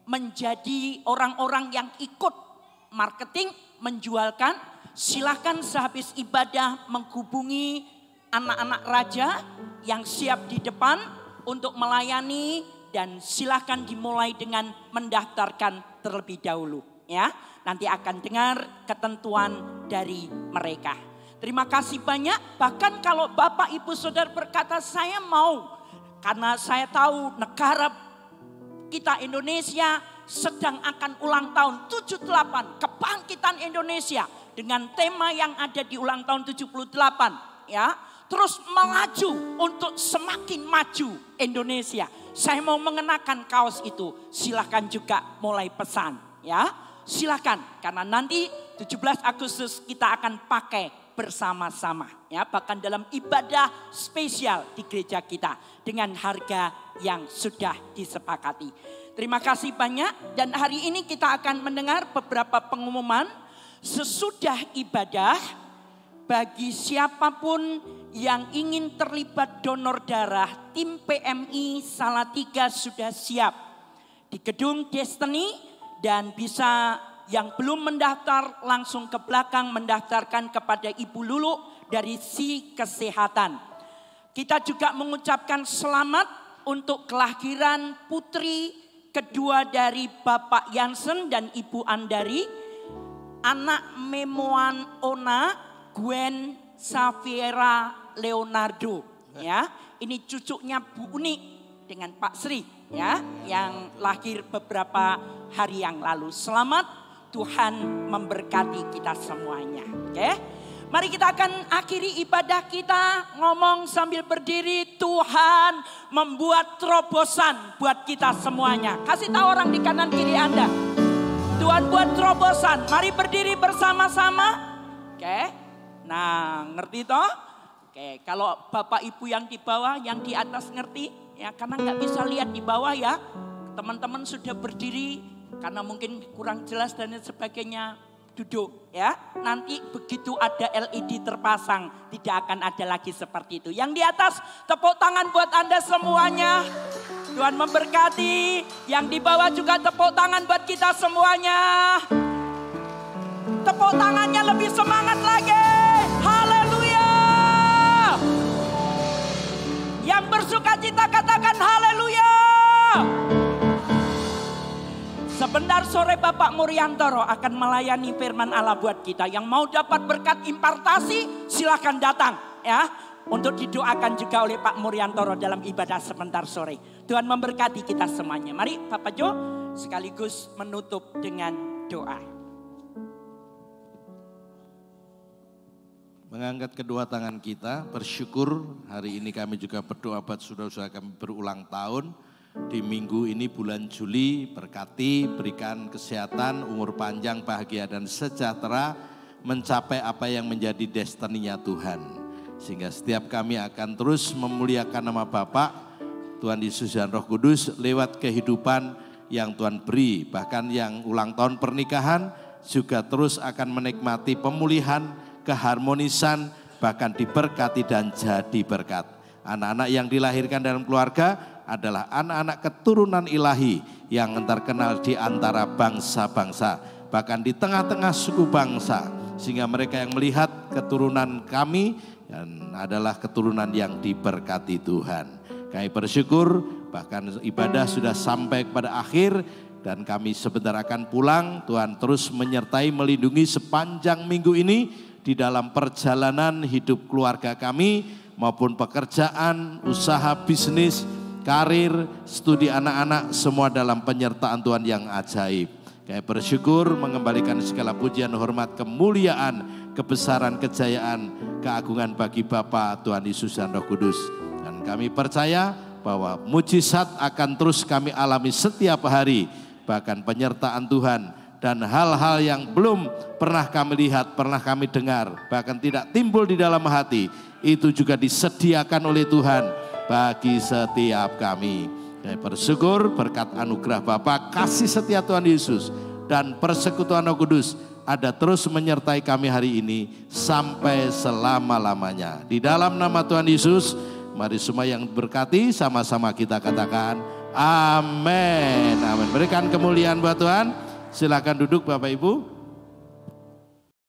menjadi orang-orang yang ikut marketing, menjualkan, silakan sehabis ibadah menghubungi anak-anak raja yang siap di depan untuk melayani, dan silakan dimulai dengan mendaftarkan terlebih dahulu ya. Nanti akan dengar ketentuan dari mereka. Terima kasih banyak. Bahkan kalau Bapak Ibu Saudara berkata saya mau, karena saya tahu negara kita Indonesia sedang akan ulang tahun 78 kebangkitan Indonesia dengan tema yang ada di ulang tahun 78 ya. Terus melaju untuk semakin maju Indonesia. Saya mau mengenakan kaos itu, silakan juga mulai pesan ya. Silakan, karena nanti 17 Agustus kita akan pakai bersama-sama ya, bahkan dalam ibadah spesial di gereja kita dengan harga yang sudah disepakati. Terima kasih banyak, dan hari ini kita akan mendengar beberapa pengumuman sesudah ibadah. Bagi siapapun yang ingin terlibat donor darah, tim PMI Salatiga sudah siap di Gedung Destiny, dan bisa yang belum mendaftar langsung ke belakang mendaftarkan kepada Ibu Lulu dari Si Kesehatan. Kita juga mengucapkan selamat untuk kelahiran putri kedua dari Bapak Yansen dan Ibu Andari, anak Memoan Ona Gwen Safiera Leonardo ya. Ini cucunya Bu Uni dengan Pak Sri ya, yang lahir beberapa hari yang lalu. Selamat, Tuhan memberkati kita semuanya. Oke. Mari kita akan akhiri ibadah kita ngomong sambil berdiri. Tuhan membuat terobosan buat kita semuanya. Kasih tahu orang di kanan kiri Anda. Tuhan buat terobosan. Mari berdiri bersama-sama. Oke. Nah, ngerti toh? Oke, kalau Bapak Ibu yang di bawah, yang di atas ngerti. Ya, karena nggak bisa lihat di bawah ya. Teman-teman sudah berdiri karena mungkin kurang jelas dan sebagainya. Duduk ya, nanti begitu ada LED terpasang tidak akan ada lagi seperti itu. Yang di atas tepuk tangan buat Anda semuanya. Tuhan memberkati. Yang di bawah juga tepuk tangan buat kita semuanya. Tepuk tangannya lebih semangat lagi. Haleluya. Yang bersuka cita katakan haleluya. Sebentar sore Bapak Muryantoro akan melayani firman Allah buat kita. Yang mau dapat berkat impartasi silahkan datang ya. Untuk didoakan juga oleh Pak Muryantoro dalam ibadah sebentar sore. Tuhan memberkati kita semuanya. Mari Bapak Jo sekaligus menutup dengan doa. Mengangkat kedua tangan kita bersyukur hari ini kami juga berdoa buat saudara-saudara kami berulang tahun. Di minggu ini bulan Juli berkati, berikan kesehatan, umur panjang, bahagia dan sejahtera mencapai apa yang menjadi destininya Tuhan. Sehingga setiap kami akan terus memuliakan nama Bapa, Tuhan Yesus dan Roh Kudus lewat kehidupan yang Tuhan beri. Bahkan yang ulang tahun pernikahan juga terus akan menikmati pemulihan, keharmonisan, bahkan diberkati dan jadi berkat. Anak-anak yang dilahirkan dalam keluarga adalah anak-anak keturunan ilahi yang terkenal di antara bangsa-bangsa, bahkan di tengah-tengah suku bangsa, sehingga mereka yang melihat keturunan kami dan adalah keturunan yang diberkati Tuhan. Kami bersyukur bahkan ibadah sudah sampai kepada akhir dan kami sebentar akan pulang. Tuhan terus menyertai melindungi sepanjang minggu ini di dalam perjalanan hidup keluarga kami maupun pekerjaan, usaha, bisnis, karir, studi anak-anak, semua dalam penyertaan Tuhan yang ajaib. Kami bersyukur mengembalikan segala pujian, hormat, kemuliaan, kebesaran, kejayaan, keagungan bagi Bapa, Tuhan Yesus dan Roh Kudus. Dan kami percaya bahwa mujizat akan terus kami alami setiap hari. Bahkan penyertaan Tuhan dan hal-hal yang belum pernah kami lihat, pernah kami dengar, bahkan tidak timbul di dalam hati, itu juga disediakan oleh Tuhan bagi setiap kami. Kami bersyukur berkat anugerah Bapa, kasih setia Tuhan Yesus dan persekutuan Roh Kudus ada terus menyertai kami hari ini sampai selama-lamanya. Di dalam nama Tuhan Yesus, mari semua yang berkati sama-sama kita katakan amin. Amin. Berikan kemuliaan buat Tuhan. Silakan duduk Bapak Ibu.